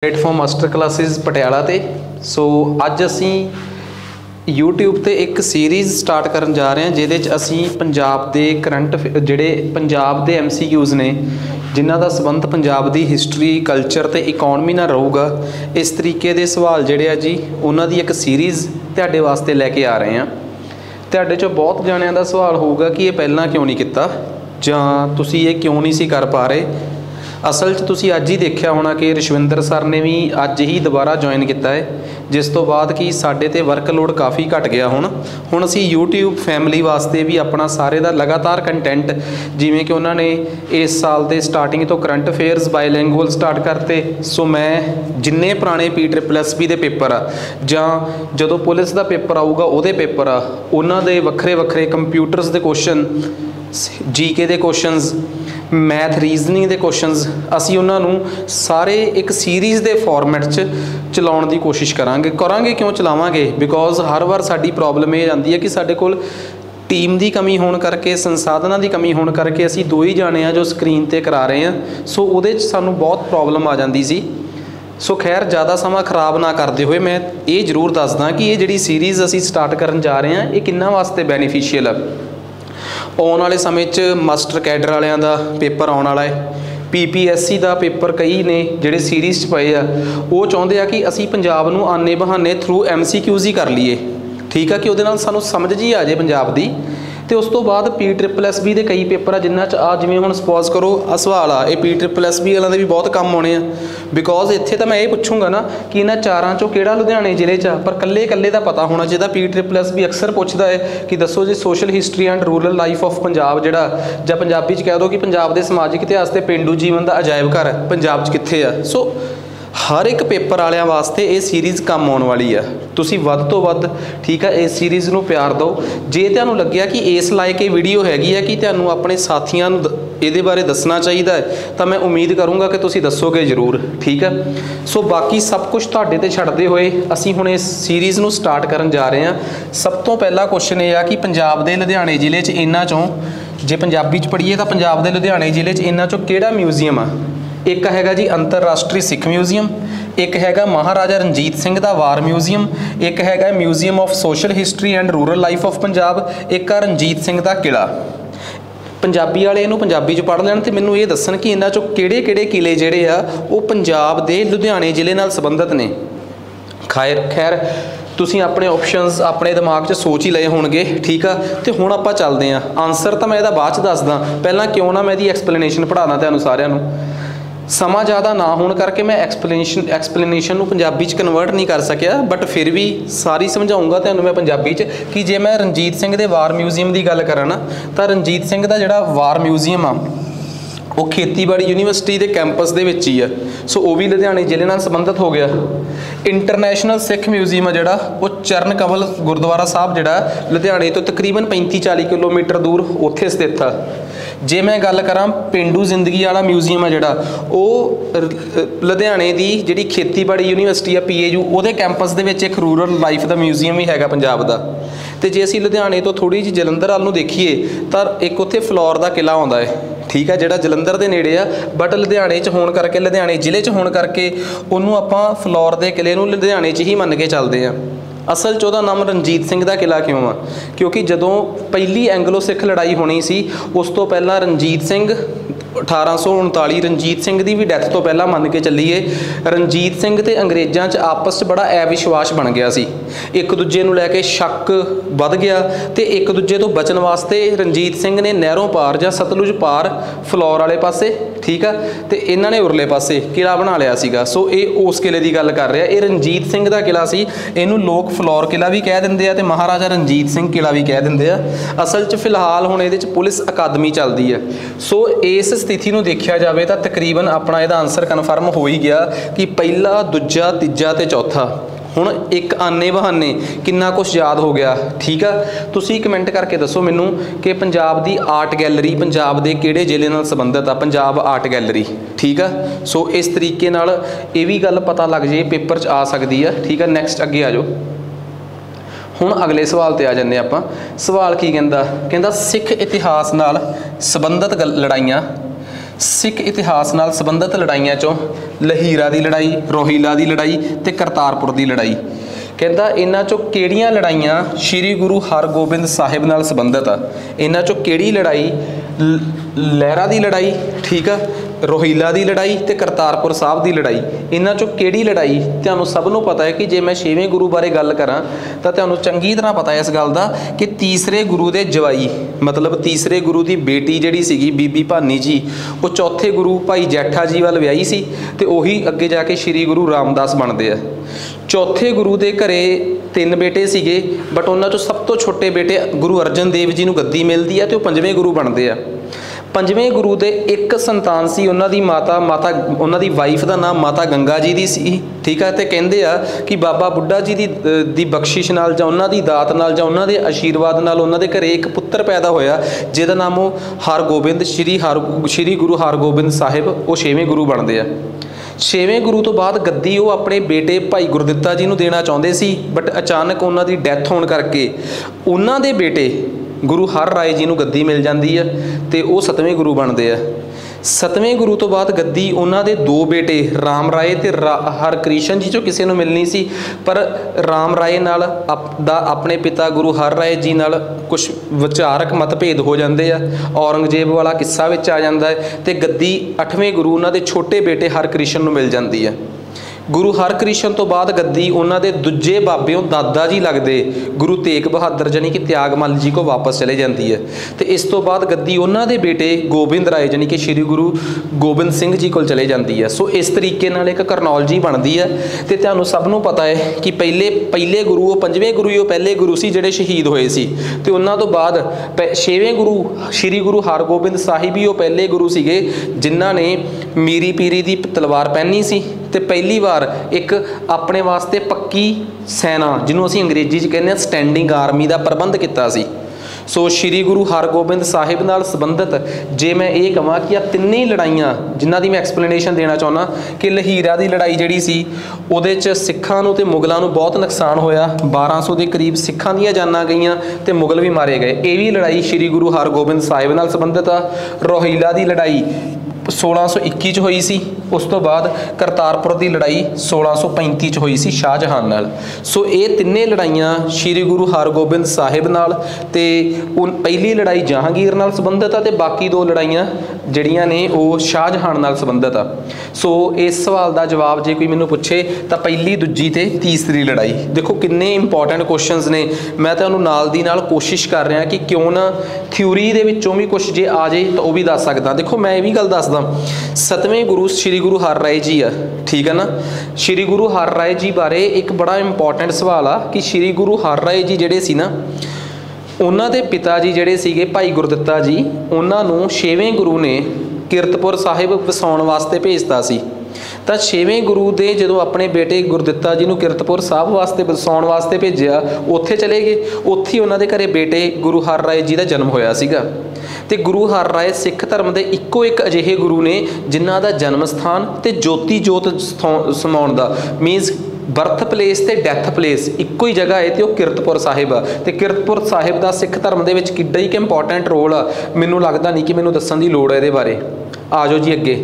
Platform master classes Patiala ते सो अज असी YouTube ते एक सीरीज़ स्टार्ट करन जा रहे हैं जिहदे च असी पंजाब दे करंट जिहड़े पंजाब दे MCQs ने जिन्हां दा संबंध पंजाब दी हिस्टरी कल्चर ते इकोनमी नाल रहूगा। इस तरीके दे सवाल जिहड़े आ जी उन्हां दी एक सीरीज़ तुहाडे वास्ते लैके आ रहे हैं। तुहाडे चों बहुत जाणिਆਂ दा सवाल होऊगा कि ये पहलां क्यों नहीं कीता जां तुसीं ये क्यों नहीं सी कर पा रहे। असल च तुसीं अज ही देखिया होना कि रशविंदर सर ने भी अज ही दोबारा ज्वाइन किया है, जिस तो बाद कि साडे ते वर्कलोड काफ़ी घट गया। हुण असी यूट्यूब फैमिली वास्ते भी अपना सारे दा लगातार कंटेंट जिवें कि उन्होंने इस साल के स्टार्टिंग तो करंट अफेयर्स बायलैंगुअल स्टार्ट करते। सो मैं जिन्ने पुराने PSSB के पेपर आ जां जदों पुलिस का पेपर आऊगा उहदे पेपर आ उन्हां दे वक्खरे वक्खरे कंप्यूटर्स के क्वेश्चन GK के क्वेश्चनस मैथ रीजनिंग के क्वेश्चनस असी उन्होंने सारे एक सीरीज़ के फॉर्मेट च चलाउण की कोशिश करांगे क्यों चलावांगे because her bar sari problem ये आती है कि साडे कोल टीम की कमी होने करके संसाधनों की कमी होने करके असी दो ही जाने हैं जो स्क्रीन पर करा रहे हैं। सो उहदे च सानूं बहुत प्रॉब्लम आ जाती सी। सो खैर ज़्यादा समा खराब ना करते हुए मैं ये जरूर दसदा कि ये जिहड़ी सीरीज़ असी स्टार्ट करन जा रहे हैं ये किन्ना वास्ते बेनीफिशियल है। आने वाले समय मास्टर कैडर वालियां दा पेपर आने वाला है, PPSC का पेपर कई ने जिहड़े सीरीज़ पे आ वो चाहते हैं कि असी पंजाब नूं आने बहाने थ्रू MCQs ही कर लीए। ठीक है कि उहदे नाल सानूं समझ जी आ जाए पंजाब दी। तो उस तो बाद PSSB के कई पेपर आ जिन्हां च आ जिवें हुण सपोज करो आ सवाल आ ये PSSB वालों के भी बहुत कम आने आ बिकॉज इत्थे तो मैं ये पुछूंगा ना कि इन्हां चारां चों किहड़ा लुधियाणे जिले च पर कल्ले कल्ले का पता होना चाहिए। PSSB अक्सर पूछता है कि दसो जी social history and rural life of Punjab जिहड़ा जां पंजाबी च कह दो कि पंजाब के समाजिक इतिहास ते पेंडू जीवन का अजायब घर पंजाब च कित्थे आ। सो हर एक पेपर वालियां वास्ते ये सीरीज़ काम आने वाली है। तुसी वध तो वध ठीक है इस सीरीज़ नूं प्यार दो। जे तुहानूं लग्गिया कि इस लायक ये वीडियो हैगी है कि तुहानूं अपने साथियों नूं इहदे बारे दसना चाहिए है तो मैं उम्मीद करूँगा कि तुसी दसोगे जरूर। ठीक है सो बाकी सब कुछ तुहाडे ते छड्डदे होए असीं हुण इस सीरीज़ नूं स्टार्ट करन जा रहे हैं। सब तो पहला क्वेश्चन ये आ कि पंजाब दे लुधियाणे जिले च इन्हां चों जे पंजाबी च पढ़ीए तो पंजाब दे लुधियाणे जिले च इन्हां चों किहड़ा म्यूजियम आ। एक हैगा जी अंतरराष्ट्रीय सिख म्यूजियम, एक हैगा महाराजा रणजीत सिंह का वार म्यूजियम, एक हैगा museum of social history and rural life of Punjab, एक आ रणजीत सिंह का किला। पंजाबी वाले इहनूं पंजाबी च पढ़ लैण ते मैनूं ये दस्सण कि इन्हां चों किहड़े-किहड़े किले जिहड़े आ वो पंजाब दे लुधियाणे जिले नाल संबंधित ने। खैर तुसीं अपने ऑप्शनस अपने दिमाग च सोच ही लए होणगे। ठीक आ तो हुण आपां चलदे हैं। आंसर तो मैं इहदा बाद च दसदा, पहलां क्यों ना मैं इहदी एक्सप्लेनेशन पढ़ाना तुहानूं सारिआं नूं। समा ज़्यादा ना होने करके मैं एक्सप्लेनेशन नूं पंजाबी च कन्वर्ट नहीं कर सकिया बट फिर भी सारी समझाऊँगा तुहानूं मैं पंजाबी च कि जे मैं रणजीत सिंह दे वार म्यूजियम की गल करा ना तो रणजीत सिंह का जिहड़ा वार म्यूजियम आ वो खेतीबाड़ी यूनीवर्सिटी के कैंपस के विच ही है। सो वो भी लुधियाणे जिले नाल संबंधित हो गया। इंटरनेशनल सिख म्यूजियम है जिहड़ा वो चरण कमल गुरुद्वारा साहब जिहड़ा लुधियाणे तो तकरीबन 35-40 किलोमीटर दूर उत्थे स्थित है। जे मैं गल करा पेंडू जिंदगी वाला म्यूजियम है जिहड़ा वो लुधियाणे की जिहड़ी खेतीबाड़ी यूनीवर्सिटी है PAU उहदे कैंपस दे विच एक रूरल लाइफ का म्यूजियम भी हैगा पंजाब का। तो जे असीं लुधियाणे तो थोड़ी जी जलंधर वाल नूं देखीए तो एक उत्थे फ्लोर का किला आउंदा है। ठीक है जिहड़ा जलंधर के नेड़े आ बट लुधियाणे च होण करके लुधियाणे जिले च होण करके उन्होंने आपां फ्लोर के किले नूं लुधियाणे च ही मन के चलते हैं। असल च उहदा नाम रणजीत सिंह का किला क्यों आ क्योंकि जदों पहली एंगलो सिख लड़ाई होनी सी उस तो पहला रणजीत सिंह 1839 रणजीत सिंह की भी डैथ तो पहला मन के चलीए रणजीत सिंह ते अंग्रेज़ों च आपस बड़ा अविश्वास बन गया सी। एक दूजे नूं लैके शक वध गया तो एक दूजे तो बचन वास्ते रणजीत सिंह ने नहरों पार जां सतलुज पार फ्लोर वाले पासे ठीक है तो इन्हों ने उरले पासे किला बना लिया सीगा। सो ये उस किले की गल कर रहा है। ये रणजीत सिंह का किला सी, इनूं लोग फ्लोर किला भी कह देंगे तो महाराजा रणजीत सिंह किला भी कह देंगे। असल च फिलहाल हुण इहदे च पुलिस अकादमी चलती है। सो इस स्थिति नूं देखिया जाए तो तकरीबन अपना इहदा आंसर कन्फर्म हो ही गया कि पहला दूजा तीजा ते चौथा। हुण एक आने बहाने कितना कुछ याद हो गया। ठीक है तुसीं कमेंट करके दसो मैनू कि पंजाब दी आर्ट गैलरी पंजाब दे किहड़े जिले नाल संबंधित आ पंजाब आर्ट गैलरी। ठीक है सो इस तरीके नाल ये भी गल पता लग जाए पेपर च आ सकती है। ठीक है नैक्सट अगे आ जाओ। हुण अगले सवाल ते आ जांदे आपां। सवाल की कहंदा सिख इतिहास नाल संबंधित लड़ाइयां ਸਿੱਖ ਇਤਿਹਾਸ ਨਾਲ ਸੰਬੰਧਿਤ ਲੜਾਈਆਂ ਚੋਂ ਲਹੀਰਾ ਦੀ ਲੜਾਈ, ਰੋਹਿਲਾ ਦੀ ਲੜਾਈ ਤੇ ਕਰਤਾਰਪੁਰ ਦੀ ਲੜਾਈ। ਕਹਿੰਦਾ ਇਹਨਾਂ ਚੋਂ ਕਿਹੜੀਆਂ ਲੜਾਈਆਂ ਸ਼੍ਰੀ ਗੁਰੂ ਹਰਗੋਬਿੰਦ ਸਾਹਿਬ ਨਾਲ ਸੰਬੰਧਿਤ ਆ। ਇਹਨਾਂ ਚੋਂ ਕਿਹੜੀ ਲੜਾਈ, ਲਹਿਰਾ ਦੀ ਲੜਾਈ, ਠੀਕ ਆ, ਰੋਹਿਲਾ ਦੀ ਲੜਾਈ ਤੇ ਕਰਤਾਰਪੁਰ ਸਾਹਿਬ ਦੀ ਲੜਾਈ। ਇਹਨਾਂ ਚੋਂ ਕਿਹੜੀ ਲੜਾਈ, ਤੁਹਾਨੂੰ ਸਭ ਨੂੰ ਪਤਾ ਹੈ ਕਿ ਜੇ ਮੈਂ 6ਵੇਂ ਗੁਰੂ ਬਾਰੇ ਗੱਲ ਕਰਾਂ ਤਾਂ ਤੁਹਾਨੂੰ ਚੰਗੀ ਤਰ੍ਹਾਂ ਪਤਾ ਹੈ ਇਸ ਗੱਲ ਦਾ ਕਿ ਤੀਸਰੇ ਗੁਰੂ ਦੇ ਜਵਾਈ, ਮਤਲਬ ਤੀਸਰੇ ਗੁਰੂ ਦੀ ਬੇਟੀ ਜਿਹੜੀ ਸੀਗੀ ਬੀਬੀ ਭਾਨੀ ਜੀ, ਉਹ ਚੌਥੇ ਗੁਰੂ ਭਾਈ ਜੈਠਾ ਜੀ ਵੱਲ ਵਿਆਹੀ ਸੀ ਤੇ ਉਹੀ ਅੱਗੇ ਜਾ ਕੇ ਸ਼੍ਰੀ ਗੁਰੂ ਰਾਮਦਾਸ ਬਣਦੇ ਆ। ਚੌਥੇ ਗੁਰੂ ਦੇ ਘਰੇ 3 ਬੇਟੇ ਸੀਗੇ, ਬਟ ਉਹਨਾਂ ਚੋਂ ਸਭ ਤੋਂ ਛੋਟੇ ਬੇਟੇ ਗੁਰੂ ਅਰਜਨ ਦੇਵ ਜੀ ਨੂੰ ਗੱਦੀ ਮਿਲਦੀ ਹੈ ਤੇ ਉਹ 5ਵੇਂ ਗੁਰੂ ਬਣਦੇ ਆ। 5ਵੇਂ ਗੁਰੂ ਦੇ ਇੱਕ ਸੰਤਾਨ ਸੀ, ਉਹਨਾਂ ਦੀ ਮਾਤਾ ਉਹਨਾਂ ਦੀ ਵਾਈਫ ਦਾ ਨਾਮ ਮਾਤਾ ਗੰਗਾ ਜੀ ਦੀ ਸੀ, ਠੀਕ ਹੈ। ਤੇ ਕਹਿੰਦੇ ਆ ਕਿ ਬਾਬਾ ਬੁੱਢਾ ਜੀ ਦੀ ਬਖਸ਼ਿਸ਼ ਨਾਲ ਜਾਂ ਉਹਨਾਂ ਦੀ ਦਾਤ ਨਾਲ ਜਾਂ ਉਹਨਾਂ ਦੇ ਆਸ਼ੀਰਵਾਦ ਨਾਲ ਉਹਨਾਂ ਦੇ ਘਰੇ ਇੱਕ ਪੁੱਤਰ ਪੈਦਾ ਹੋਇਆ ਜਿਹਦਾ ਨਾਮ ਉਹ ਹਰਗੋਬਿੰਦ, ਸ਼੍ਰੀ ਗੁਰੂ ਹਰਗੋਬਿੰਦ ਸਾਹਿਬ, ਉਹ 6ਵੇਂ ਗੁਰੂ ਬਣਦੇ ਆ। 6ਵੇਂ ਗੁਰੂ ਤੋਂ ਬਾਅਦ ਗੱਦੀ ਉਹ ਆਪਣੇ ਬੇਟੇ ਭਾਈ ਗੁਰਦਿੱਤਾ ਜੀ ਨੂੰ ਦੇਣਾ ਚਾਹੁੰਦੇ ਸੀ, ਬਟ ਅਚਾਨਕ ਉਹਨਾਂ ਦੀ ਡੈਥ ਹੋਣ ਕਰਕੇ ਉਹਨਾਂ ਦੇ ਬੇਟੇ ਗੁਰੂ ਹਰ ਰਾਏ ਜੀ ਨੂੰ ਗੱਦੀ ਮਿਲ ਜਾਂਦੀ ਆ ਤੇ ਉਹ 7ਵੇਂ ਗੁਰੂ ਬਣਦੇ ਆ। 7ਵੇਂ ਗੁਰੂ ਤੋਂ ਬਾਅਦ ਗੱਦੀ ਉਹਨਾਂ ਦੇ 2 ਬੇਟੇ ਰਾਮ ਰਾਏ ਤੇ ਹਰਕ੍ਰਿਸ਼ਨ ਜੀ ਚੋਂ ਕਿਸੇ ਨੂੰ ਮਿਲਣੀ ਸੀ, ਪਰ ਰਾਮ ਰਾਏ ਨਾਲ ਆਪਣੇ ਪਿਤਾ ਗੁਰੂ ਹਰ ਰਾਏ ਜੀ ਨਾਲ ਕੁਝ ਵਿਚਾਰਕ ਮਤਭੇਦ ਹੋ ਜਾਂਦੇ ਆ, ਔਰੰਗਜ਼ੇਬ ਵਾਲਾ ਕਿੱਸਾ ਵਿੱਚ ਆ ਜਾਂਦਾ ਹੈ ਤੇ ਗੱਦੀ 8ਵੇਂ ਗੁਰੂ ਉਹਨਾਂ ਦੇ ਛੋਟੇ ਬੇਟੇ ਹਰਕ੍ਰਿਸ਼ਨ ਨੂੰ ਮਿਲ ਜਾਂਦੀ ਹੈ। ਗੁਰੂ ਹਰਕ੍ਰਿਸ਼ਨ ਤੋਂ ਬਾਅਦ ਗੱਦੀ ਉਹਨਾਂ ਦੇ ਦੂਜੇ ਬਾਬਿਓਂ ਦਾਦਾ ਜੀ ਲੱਗਦੇ ਗੁਰੂ ਤੇਗ ਬਹਾਦਰ ਜਾਨੀ ਕਿ ਤਿਆਗਮੱਲ ਜੀ ਕੋ ਵਾਪਸ ਚਲੇ ਜਾਂਦੀ ਹੈ ਤੇ ਇਸ ਤੋਂ ਬਾਅਦ ਗੱਦੀ ਉਹਨਾਂ ਦੇ ਬੇਟੇ ਗੋਬਿੰਦ ਰਾਏ ਜਾਨੀ ਕਿ ਸ਼੍ਰੀ ਗੁਰੂ ਗੋਬਿੰਦ ਸਿੰਘ ਜੀ ਕੋਲ ਚਲੇ ਜਾਂਦੀ ਹੈ। ਸੋ ਇਸ ਤਰੀਕੇ ਨਾਲ ਇੱਕ ਕਰਨੌਲਜੀ ਬਣਦੀ ਹੈ ਤੇ ਤੁਹਾਨੂੰ ਸਭ ਨੂੰ ਪਤਾ ਹੈ ਕਿ ਪਹਿਲੇ ਗੁਰੂ ਉਹ 5ਵੇਂ ਗੁਰੂ ਹੀ ਉਹ ਪਹਿਲੇ ਗੁਰੂ ਸੀ ਜਿਹੜੇ ਸ਼ਹੀਦ ਹੋਏ ਸੀ ਤੇ ਉਹਨਾਂ ਤੋਂ ਬਾਅਦ 6ਵੇਂ ਗੁਰੂ ਸ਼੍ਰੀ ਗੁਰੂ ਹਰਗੋਬਿੰਦ ਸਾਹਿਬ ਹੀ ਉਹ ਪਹਿਲੇ ਗੁਰੂ ਸੀਗੇ ਜਿਨ੍ਹਾਂ ਨੇ ਮੀਰੀ ਪੀਰੀ ਦੀ ਤਲਵਾਰ ਪਹਿਨੀ ਸੀ ਤੇ ਪਹਿਲੀ ਵਾਰ ਇੱਕ ਆਪਣੇ ਵਾਸਤੇ ਪੱਕੀ ਸੈਨਾ ਜਿਹਨੂੰ ਅਸੀਂ ਅੰਗਰੇਜ਼ੀ 'ਚ ਕਹਿੰਦੇ ਹਾਂ ਸਟੈਂਡਿੰਗ ਆਰਮੀ ਦਾ ਪ੍ਰਬੰਧ ਕੀਤਾ ਸੀ। ਸੋ ਸ਼੍ਰੀ ਗੁਰੂ ਹਰਗੋਬਿੰਦ ਸਾਹਿਬ ਨਾਲ ਸੰਬੰਧਿਤ ਜੇ ਮੈਂ ਇਹ ਕਹਾਂ ਕਿ ਆ ਤਿੰਨੇ ਲੜਾਈਆਂ ਜਿਨ੍ਹਾਂ ਦੀ ਮੈਂ ਐਕਸਪਲੇਨੇਸ਼ਨ ਦੇਣਾ ਚਾਹੁੰਦਾ ਕਿ ਲਹੀਰਾ ਦੀ ਲੜਾਈ ਜਿਹੜੀ ਸੀ ਉਹਦੇ 'ਚ ਸਿੱਖਾਂ ਨੂੰ ਤੇ ਮੁਗਲਾਂ ਨੂੰ ਬਹੁਤ ਨੁਕਸਾਨ ਹੋਇਆ, 1200 ਦੇ ਕਰੀਬ ਸਿੱਖਾਂ ਦੀਆਂ ਜਾਨਾਂ ਗਈਆਂ ਤੇ ਮੁਗਲ ਵੀ ਮਾਰੇ ਗਏ। ਇਹ ਵੀ ਲੜਾਈ ਸ਼੍ਰੀ ਗੁਰੂ ਹਰਗੋਬਿੰਦ ਸਾਹਿਬ ਨਾਲ ਸੰਬੰਧਿਤ ਆ। ਰੋਹਿਲਾ ਦੀ ਲੜਾਈ 1621 ਚ ਹੋਈ ਸੀ, ਉਸ ਤੋਂ ਬਾਅਦ ਕਰਤਾਰਪੁਰ ਦੀ ਲੜਾਈ 1635 ਚ ਹੋਈ ਸੀ ਸ਼ਾਹਜਹਾਨ ਨਾਲ। ਸੋ ਇਹ ਤਿੰਨੇ ਲੜਾਈਆਂ ਸ਼੍ਰੀ ਗੁਰੂ ਹਰਗੋਬਿੰਦ ਸਾਹਿਬ ਨਾਲ ਤੇ ਪਹਿਲੀ ਲੜਾਈ ਜਹਾਂਗੀਰ ਨਾਲ ਸੰਬੰਧਿਤ ਆ ਤੇ ਬਾਕੀ 2 ਲੜਾਈਆਂ ਜਿਹੜੀਆਂ ਨੇ ਉਹ ਸ਼ਾਹਜਹਾਨ ਨਾਲ ਸੰਬੰਧਿਤ ਆ। ਸੋ ਇਸ ਸਵਾਲ ਦਾ ਜਵਾਬ ਜੇ ਕੋਈ ਮੈਨੂੰ ਪੁੱਛੇ ਤਾਂ ਪਹਿਲੀ, ਦੂਜੀ ਤੇ ਤੀਸਰੀ ਲੜਾਈ। ਦੇਖੋ ਕਿੰਨੇ ਇੰਪੋਰਟੈਂਟ ਕੁਐਸਚਨਸ ਨੇ, ਮੈਂ ਤੁਹਾਨੂੰ ਨਾਲ ਦੀ ਨਾਲ ਕੋਸ਼ਿਸ਼ ਕਰ ਰਿਹਾ ਕਿ ਕਿਉਂ ਨਾ ਥਿਊਰੀ ਦੇ ਵਿੱਚੋਂ ਵੀ ਕੁਝ ਜੇ ਆ ਜੇ ਤਾਂ ਉਹ ਵੀ ਦੱਸ ਸਕਦਾ। ਦੇਖੋ ਮੈਂ ਇਹ ਵੀ ਗੱਲ ਦੱਸਦਾ, 7ਵੇਂ ਗੁਰੂ ਸ਼੍ਰੀ ਗੁਰੂ ਹਰ ਰਾਏ ਜੀ ਆ, ਠੀਕ ਹੈ ਨਾ। ਸ਼੍ਰੀ ਗੁਰੂ ਹਰ ਰਾਏ ਜੀ ਬਾਰੇ ਇੱਕ ਬੜਾ ਇੰਪੋਰਟੈਂਟ ਸਵਾਲ ਆ ਕਿ ਸ਼੍ਰੀ ਗੁਰੂ ਹਰ ਰਾਏ ਜੀ ਜਿਹੜੇ ਸੀ ਨਾ, ਉਹਨਾਂ ਦੇ ਪਿਤਾ ਜੀ ਜਿਹੜੇ ਸੀਗੇ ਭਾਈ ਗੁਰਦਿੱਤਾ ਜੀ, ਉਹਨਾਂ ਨੂੰ 6ਵੇਂ ਗੁਰੂ ਨੇ ਕੀਰਤਪੁਰ ਸਾਹਿਬ ਵਸਾਉਣ ਵਾਸਤੇ ਭੇਜਤਾ ਸੀ। ਤਾਂ 6ਵੇਂ ਗੁਰੂ ਦੇ ਜਦੋਂ ਆਪਣੇ ਬੇਟੇ ਗੁਰਦਿੱਤਾ ਜੀ ਨੂੰ ਕੀਰਤਪੁਰ ਸਾਹਿਬ ਵਾਸਤੇ ਵਸਾਉਣ ਵਾਸਤੇ ਭੇਜਿਆ, ਉੱਥੇ ਚਲੇ ਗਏ। ਉੱਥੇ ਹੀ ਉਹਨਾਂ ਦੇ ਘਰੇ ਬੇਟੇ ਗੁਰੂ ਹਰ ਰਾਏ ਜੀ ਦਾ ਜਨਮ ਹੋਇਆ ਸੀਗਾ ਤੇ ਗੁਰੂ ਹਰ ਰਾਏ ਸਿੱਖ ਧਰਮ ਦੇ ਇੱਕੋ ਇੱਕ ਅਜਿਹੇ ਗੁਰੂ ਨੇ ਜਿਨ੍ਹਾਂ ਦਾ ਜਨਮ ਸਥਾਨ ਤੇ ਜੋਤੀ ਜੋਤ ਸਮਾਉਣ ਦਾ ਮੀਨਸ ਬਰਥ ਪਲੇਸ ਤੇ ਡੈਥ ਪਲੇਸ ਇੱਕੋ ਹੀ ਜਗ੍ਹਾ ਹੈ ਤੇ ਉਹ ਕੀਰਤਪੁਰ ਸਾਹਿਬ ਆ। ਤੇ ਕੀਰਤਪੁਰ ਸਾਹਿਬ ਦਾ ਸਿੱਖ ਧਰਮ ਦੇ ਵਿੱਚ ਕਿੱਡਾ ਹੀ ਕਿ ਇੰਪੋਰਟੈਂਟ ਰੋਲ ਆ, ਮੈਨੂੰ ਲੱਗਦਾ ਨਹੀਂ ਕਿ ਮੈਨੂੰ ਦੱਸਣ ਦੀ ਲੋੜ ਹੈ ਇਹਦੇ ਬਾਰੇ। ਆ ਜਾਓ ਜੀ ਅੱਗੇ।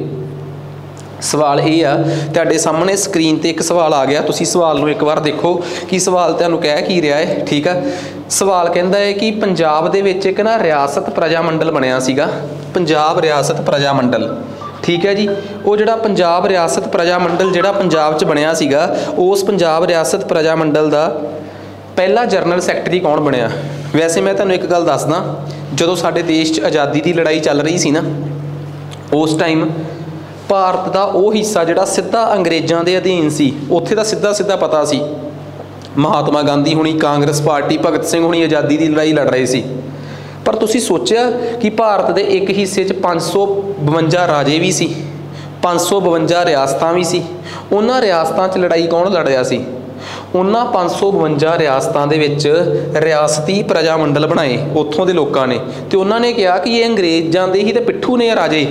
ਸਵਾਲ ਇਹ ਆ, ਤੁਹਾਡੇ ਸਾਹਮਣੇ ਸਕਰੀਨ ਤੇ ਇੱਕ ਸਵਾਲ ਆ ਗਿਆ, ਤੁਸੀਂ ਸਵਾਲ ਨੂੰ ਇੱਕ ਵਾਰ ਦੇਖੋ ਕਿ ਸਵਾਲ ਤੁਹਾਨੂੰ ਕਹਿ ਕੀ ਰਿਹਾ ਹੈ, ਠੀਕ ਆ। ਸਵਾਲ ਕਹਿੰਦਾ ਹੈ ਕਿ ਪੰਜਾਬ ਦੇ ਵਿੱਚ ਇੱਕ ਨਾ ਰਿਆਸਤ ਪ੍ਰਜਾ ਮੰਡਲ ਬਣਿਆ ਸੀਗਾ, ਪੰਜਾਬ ਰਿਆਸਤ ਪ੍ਰਜਾ ਮੰਡਲ, ਠੀਕ ਹੈ ਜੀ। ਉਹ ਜਿਹੜਾ ਪੰਜਾਬ ਰਿਆਸਤ ਪ੍ਰਜਾ ਮੰਡਲ ਜਿਹੜਾ ਪੰਜਾਬ 'ਚ ਬਣਿਆ ਸੀਗਾ, ਉਸ ਪੰਜਾਬ ਰਿਆਸਤ ਪ੍ਰਜਾ ਮੰਡਲ ਦਾ ਪਹਿਲਾ ਜਨਰਲ ਸੈਕਟਰੀ ਕੌਣ ਬਣਿਆ? ਵੈਸੇ ਮੈਂ ਤੁਹਾਨੂੰ ਇੱਕ ਗੱਲ ਦੱਸਦਾ, ਜਦੋਂ ਸਾਡੇ ਦੇਸ਼ 'ਚ ਆਜ਼ਾਦੀ ਦੀ ਲੜਾਈ ਚੱਲ ਰਹੀ ਸੀ ਨਾ, ਉਸ ਟਾਈਮ ਭਾਰਤ ਦਾ ਉਹ ਹਿੱਸਾ ਜਿਹੜਾ ਸਿੱਧਾ ਅੰਗਰੇਜ਼ਾਂ ਦੇ ਅਧੀਨ ਸੀ, ਉੱਥੇ ਦਾ ਸਿੱਧਾ ਪਤਾ ਸੀ ਮਹਾਤਮਾ ਗਾਂਧੀ ਹੁਣੀ, ਕਾਂਗਰਸ ਪਾਰਟੀ, ਭਗਤ ਸਿੰਘ ਹੁਣੀ ਆਜ਼ਾਦੀ ਦੀ ਲੜਾਈ ਲੜ ਰਹੇ ਸੀ। ਪਰ ਤੁਸੀਂ ਸੋਚਿਆ ਕਿ ਭਾਰਤ ਦੇ ਇੱਕ ਹਿੱਸੇ 'ਚ 552 ਰਾਜੇ ਵੀ ਸੀ, 552 ਰਿਆਸਤਾਂ ਵੀ ਸੀ। ਉਹਨਾਂ ਰਿਆਸਤਾਂ 'ਚ ਲੜਾਈ ਕੌਣ ਲੜ ਰਿਹਾ ਸੀ? ਉਹਨਾਂ 552 ਰਿਆਸਤਾਂ ਦੇ ਵਿੱਚ ਰਿਆਸਤੀ ਪ੍ਰਜਾ ਮੰਡਲ ਬਣਾਏ ਉੱਥੋਂ ਦੇ ਲੋਕਾਂ ਨੇ, ਤੇ ਉਹਨਾਂ ਨੇ ਕਿਹਾ ਕਿ ਇਹ ਅੰਗਰੇਜ਼ਾਂ ਦੇ ਹੀ ਤੇ ਪਿੱਠੂ ਨੇ ਰਾਜੇ,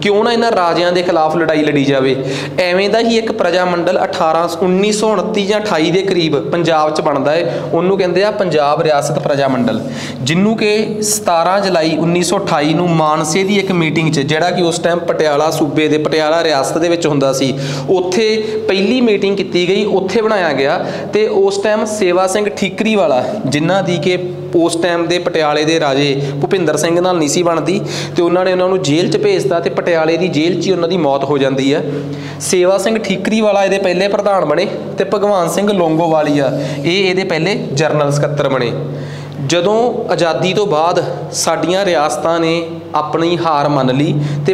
ਕਿਉਂ ਨਾ ਇਹਨਾਂ ਰਾਜਿਆਂ ਦੇ ਖਿਲਾਫ ਲੜਾਈ ਲੜੀ ਜਾਵੇ। ਐਵੇਂ ਦਾ ਹੀ ਇੱਕ ਪ੍ਰਜਾ ਮੰਡਲ 1929 ਜਾਂ 28 ਦੇ ਕਰੀਬ ਪੰਜਾਬ 'ਚ ਬਣਦਾ ਹੈ, ਉਹਨੂੰ ਕਹਿੰਦੇ ਆ ਪੰਜਾਬ ਰਿਆਸਤ ਪ੍ਰਜਾ ਮੰਡਲ, ਜਿਹਨੂੰ ਕਿ 17 ਜੁਲਾਈ 1928 ਨੂੰ ਮਾਨਸੇ ਦੀ ਇੱਕ ਮੀਟਿੰਗ 'ਚ, ਜਿਹੜਾ ਕਿ ਉਸ ਟਾਈਮ ਪਟਿਆਲਾ ਸੂਬੇ ਦੇ ਪਟਿਆਲਾ ਰਿਆਸਤ ਦੇ ਵਿੱਚ ਹੁੰਦਾ ਸੀ, ਉੱਥੇ ਪਹਿਲੀ ਮੀਟਿੰਗ ਕੀਤੀ ਗਈ, ਉੱਥੇ ਬਣਾਇਆ ਗਿਆ। ਤੇ ਉਸ ਟਾਈਮ ਸੇਵਾ ਸਿੰਘ ਠੀਕਰੀ ਵਾਲਾ, ਜਿਨ੍ਹਾਂ ਦੀ ਕਿ ਉਸ ਟਾਈਮ ਦੇ ਪਟਿਆਲੇ ਦੇ ਰਾਜੇ ਭੁਪਿੰਦਰ ਸਿੰਘ ਨਾਲ ਨਹੀਂ ਸੀ ਬਣਦੀ, ਤੇ ਉਹਨਾਂ ਨੇ ਉਹਨਾਂ ਨੂੰ ਜੇਲ੍ਹ 'ਚ ਭੇਜਤਾ ਤੇ ਪਟਿਆਲੇ ਦੀ ਜੇਲ੍ਹ 'ਚ ਹੀ ਉਹਨਾਂ ਦੀ ਮੌਤ ਹੋ ਜਾਂਦੀ ਹੈ। ਸੇਵਾ ਸਿੰਘ ਠੀਕਰੀ ਵਾਲਾ ਇਹਦੇ ਪਹਿਲੇ ਪ੍ਰਧਾਨ ਬਣੇ, ਤੇ ਭਗਵਾਨ ਸਿੰਘ ਲੋਂਗੋਵਾਲੀਆ ਇਹ ਇਹਦੇ ਪਹਿਲੇ ਜਨਰਲ ਸਕੱਤਰ ਬਣੇ। ਜਦੋਂ ਆਜ਼ਾਦੀ ਤੋਂ ਬਾਅਦ ਸਾਡੀਆਂ ਰਿਆਸਤਾਂ ਨੇ ਆਪਣੀ ਹਾਰ ਮੰਨ ਲਈ ਤੇ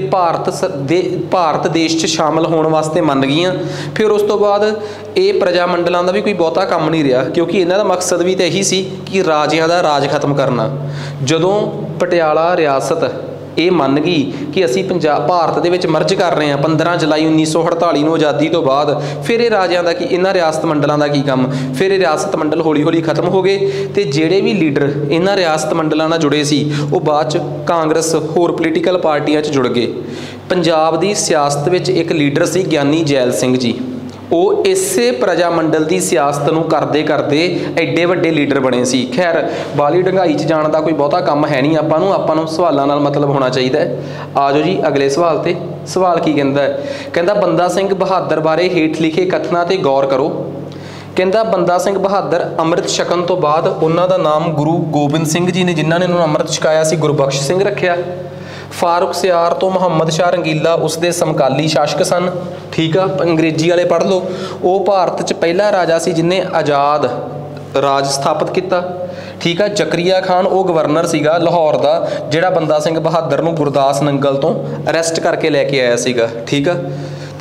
ਭਾਰਤ ਦੇਸ਼ 'ਚ ਸ਼ਾਮਲ ਹੋਣ ਵਾਸਤੇ ਮੰਨ ਗਈਆਂ, ਫਿਰ ਉਸ ਤੋਂ ਬਾਅਦ ਇਹ ਪ੍ਰਜਾ ਮੰਡਲਾਂ ਦਾ ਵੀ ਕੋਈ ਬਹੁਤਾ ਕੰਮ ਨਹੀਂ ਰਿਹਾ, ਕਿਉਂਕਿ ਇਹਨਾਂ ਦਾ ਮਕਸਦ ਵੀ ਤਾਂ ਇਹੀ ਸੀ ਕਿ ਰਾਜਿਆਂ ਦਾ ਰਾਜ ਖਤਮ ਕਰਨਾ। ਜਦੋਂ ਪਟਿਆਲਾ ਰਿਆਸਤ ਇਹ ਮੰਨ ਗਈ ਕਿ ਅਸੀਂ ਭਾਰਤ ਦੇ ਵਿੱਚ ਮਰਜ ਕਰ ਰਹੇ ਹਾਂ 15 ਜੁਲਾਈ 1948 ਨੂੰ ਆਜ਼ਾਦੀ ਤੋਂ ਬਾਅਦ, ਫਿਰ ਇਹ ਰਾਜਿਆਂ ਦਾ ਕੀ, ਇਹਨਾਂ ਰਿਆਸਤ ਮੰਡਲਾਂ ਦਾ ਕੀ ਕੰਮ। ਫਿਰ ਇਹ ਰਿਆਸਤ ਮੰਡਲ ਹੌਲੀ ਹੌਲੀ ਖਤਮ ਹੋ ਗਏ, ਤੇ ਜਿਹੜੇ ਵੀ ਲੀਡਰ ਇਹਨਾਂ ਰਿਆਸਤ ਮੰਡਲਾਂ ਨਾਲ ਜੁੜੇ ਸੀ ਉਹ ਬਾਅਦ 'ਚ ਕਾਂਗਰਸ ਹੋਰ ਪੋਲੀਟੀਕਲ ਪਾਰਟੀਆਂ 'ਚ ਜੁੜ ਗਏ। ਪੰਜਾਬ ਦੀ ਸਿਆਸਤ ਵਿੱਚ ਇੱਕ ਲੀਡਰ ਸੀ ਗਿਆਨੀ ਜੈਲ ਸਿੰਘ ਜੀ, ਉਹ ਇਸੇ ਪ੍ਰਜਾ ਮੰਡਲ ਦੀ ਸਿਆਸਤ ਨੂੰ ਕਰਦੇ ਕਰਦੇ ਐਡੇ ਵੱਡੇ ਲੀਡਰ ਬਣੇ ਸੀ। ਖੈਰ ਬਾਲੀ ਡੰਗਾਈ 'ਚ ਜਾਣ ਦਾ ਕੋਈ ਬਹੁਤਾ ਕੰਮ ਹੈ ਨਹੀਂ ਆਪਾਂ ਨੂੰ ਸਵਾਲਾਂ ਨਾਲ ਮਤਲਬ ਹੋਣਾ ਚਾਹੀਦਾ ਹੈ। ਆ ਜਾਓ ਜੀ ਅਗਲੇ ਸਵਾਲ ਤੇ। ਸਵਾਲ ਕੀ ਕਹਿੰਦਾ ਹੈ? ਕਹਿੰਦਾ ਬੰਦਾ ਸਿੰਘ ਬਹਾਦਰ ਬਾਰੇ ਹੇਠ ਲਿਖੇ ਕਥਨਾਂ ਤੇ ਗੌਰ ਕਰੋ। ਕਹਿੰਦਾ ਬੰਦਾ ਸਿੰਘ ਬਹਾਦਰ ਅੰਮ੍ਰਿਤ ਛਕਣ ਤੋਂ ਬਾਅਦ ਉਹਨਾਂ ਦਾ ਨਾਮ ਗੁਰੂ ਗੋਬਿੰਦ ਸਿੰਘ ਜੀ ਨੇ, ਜਿਨ੍ਹਾਂ ਨੇ ਉਹਨਾਂ ਨੂੰ ਅੰਮ੍ਰਿਤ ਛਕਾਇਆ ਸੀ, ਗੁਰਬਖਸ਼ ਸਿੰਘ ਰੱਖਿਆ। ਫਾਰੂਕ ਸਿਆਰ ਤੋਂ ਮੁਹੰਮਦ ਸ਼ਾਹ ਰੰਗੀਲਾ ਉਸਦੇ ਸਮਕਾਲੀ ਸ਼ਾਸਕ ਸਨ। ਠੀਕ ਆ, ਅੰਗਰੇਜ਼ੀ ਵਾਲੇ ਪੜ੍ਹ ਲਓ। ਉਹ ਭਾਰਤ 'ਚ ਪਹਿਲਾ ਰਾਜਾ ਸੀ ਜਿਹਨੇ ਆਜ਼ਾਦ ਰਾਜ ਸਥਾਪਿਤ ਕੀਤਾ। ਠੀਕ ਆ, ਜ਼ਕਰੀਆ ਖਾਨ ਉਹ ਗਵਰਨਰ ਸੀਗਾ ਲਾਹੌਰ ਦਾ, ਜਿਹੜਾ ਬੰਦਾ ਸਿੰਘ ਬਹਾਦਰ ਨੂੰ ਗੁਰਦਾਸ ਨੰਗਲ ਤੋਂ ਅਰੈਸਟ ਕਰਕੇ ਲੈ ਕੇ ਆਇਆ ਸੀਗਾ। ਠੀਕ ਆ,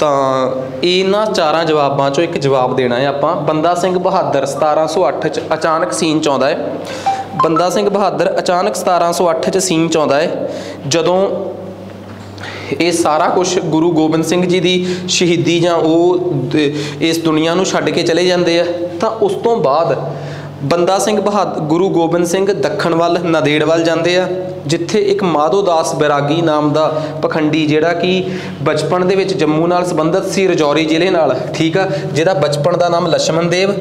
ਤਾਂ ਇਹਨਾਂ ਚਾਰਾਂ ਜਵਾਬਾਂ 'ਚੋਂ ਇੱਕ ਜਵਾਬ ਦੇਣਾ ਹੈ ਆਪਾਂ। ਬੰਦਾ ਸਿੰਘ ਬਹਾਦਰ 1708 'ਚ ਅਚਾਨਕ ਸੀਨ 'ਚ ਆਉਂਦਾ ਹੈ। ਬੰਦਾ ਸਿੰਘ ਬਹਾਦਰ ਅਚਾਨਕ 1708 'ਚ ਸੀਨ 'ਚ ਆਉਂਦਾ ਹੈ, ਜਦੋਂ ਇਹ ਸਾਰਾ ਕੁਝ ਗੁਰੂ ਗੋਬਿੰਦ ਸਿੰਘ ਜੀ ਦੀ ਸ਼ਹੀਦੀ ਜਾਂ ਉਹ ਇਸ ਦੁਨੀਆ ਨੂੰ ਛੱਡ ਕੇ ਚਲੇ ਜਾਂਦੇ ਆ। ਤਾਂ ਉਸ ਤੋਂ ਬਾਅਦ ਬੰਦਾ ਸਿੰਘ ਬਹਾਦਰ ਗੁਰੂ ਗੋਬਿੰਦ ਸਿੰਘ ਦੱਖਣ ਵੱਲ ਨੰਦੇੜ ਵੱਲ ਜਾਂਦੇ ਆ, ਜਿੱਥੇ ਇੱਕ ਮਾਧੋ ਦਾਸ ਬੈਰਾਗੀ ਨਾਮ ਦਾ ਪਖੰਡੀ, ਜਿਹੜਾ ਕਿ ਬਚਪਨ ਦੇ ਵਿੱਚ ਜੰਮੂ ਨਾਲ ਸੰਬੰਧਿਤ ਸੀ, ਰਜੌਰੀ ਜ਼ਿਲ੍ਹੇ ਨਾਲ। ਠੀਕ ਆ, ਜਿਹਦਾ ਬਚਪਨ ਦਾ ਨਾਮ ਲਛਮਣ ਦੇਵ,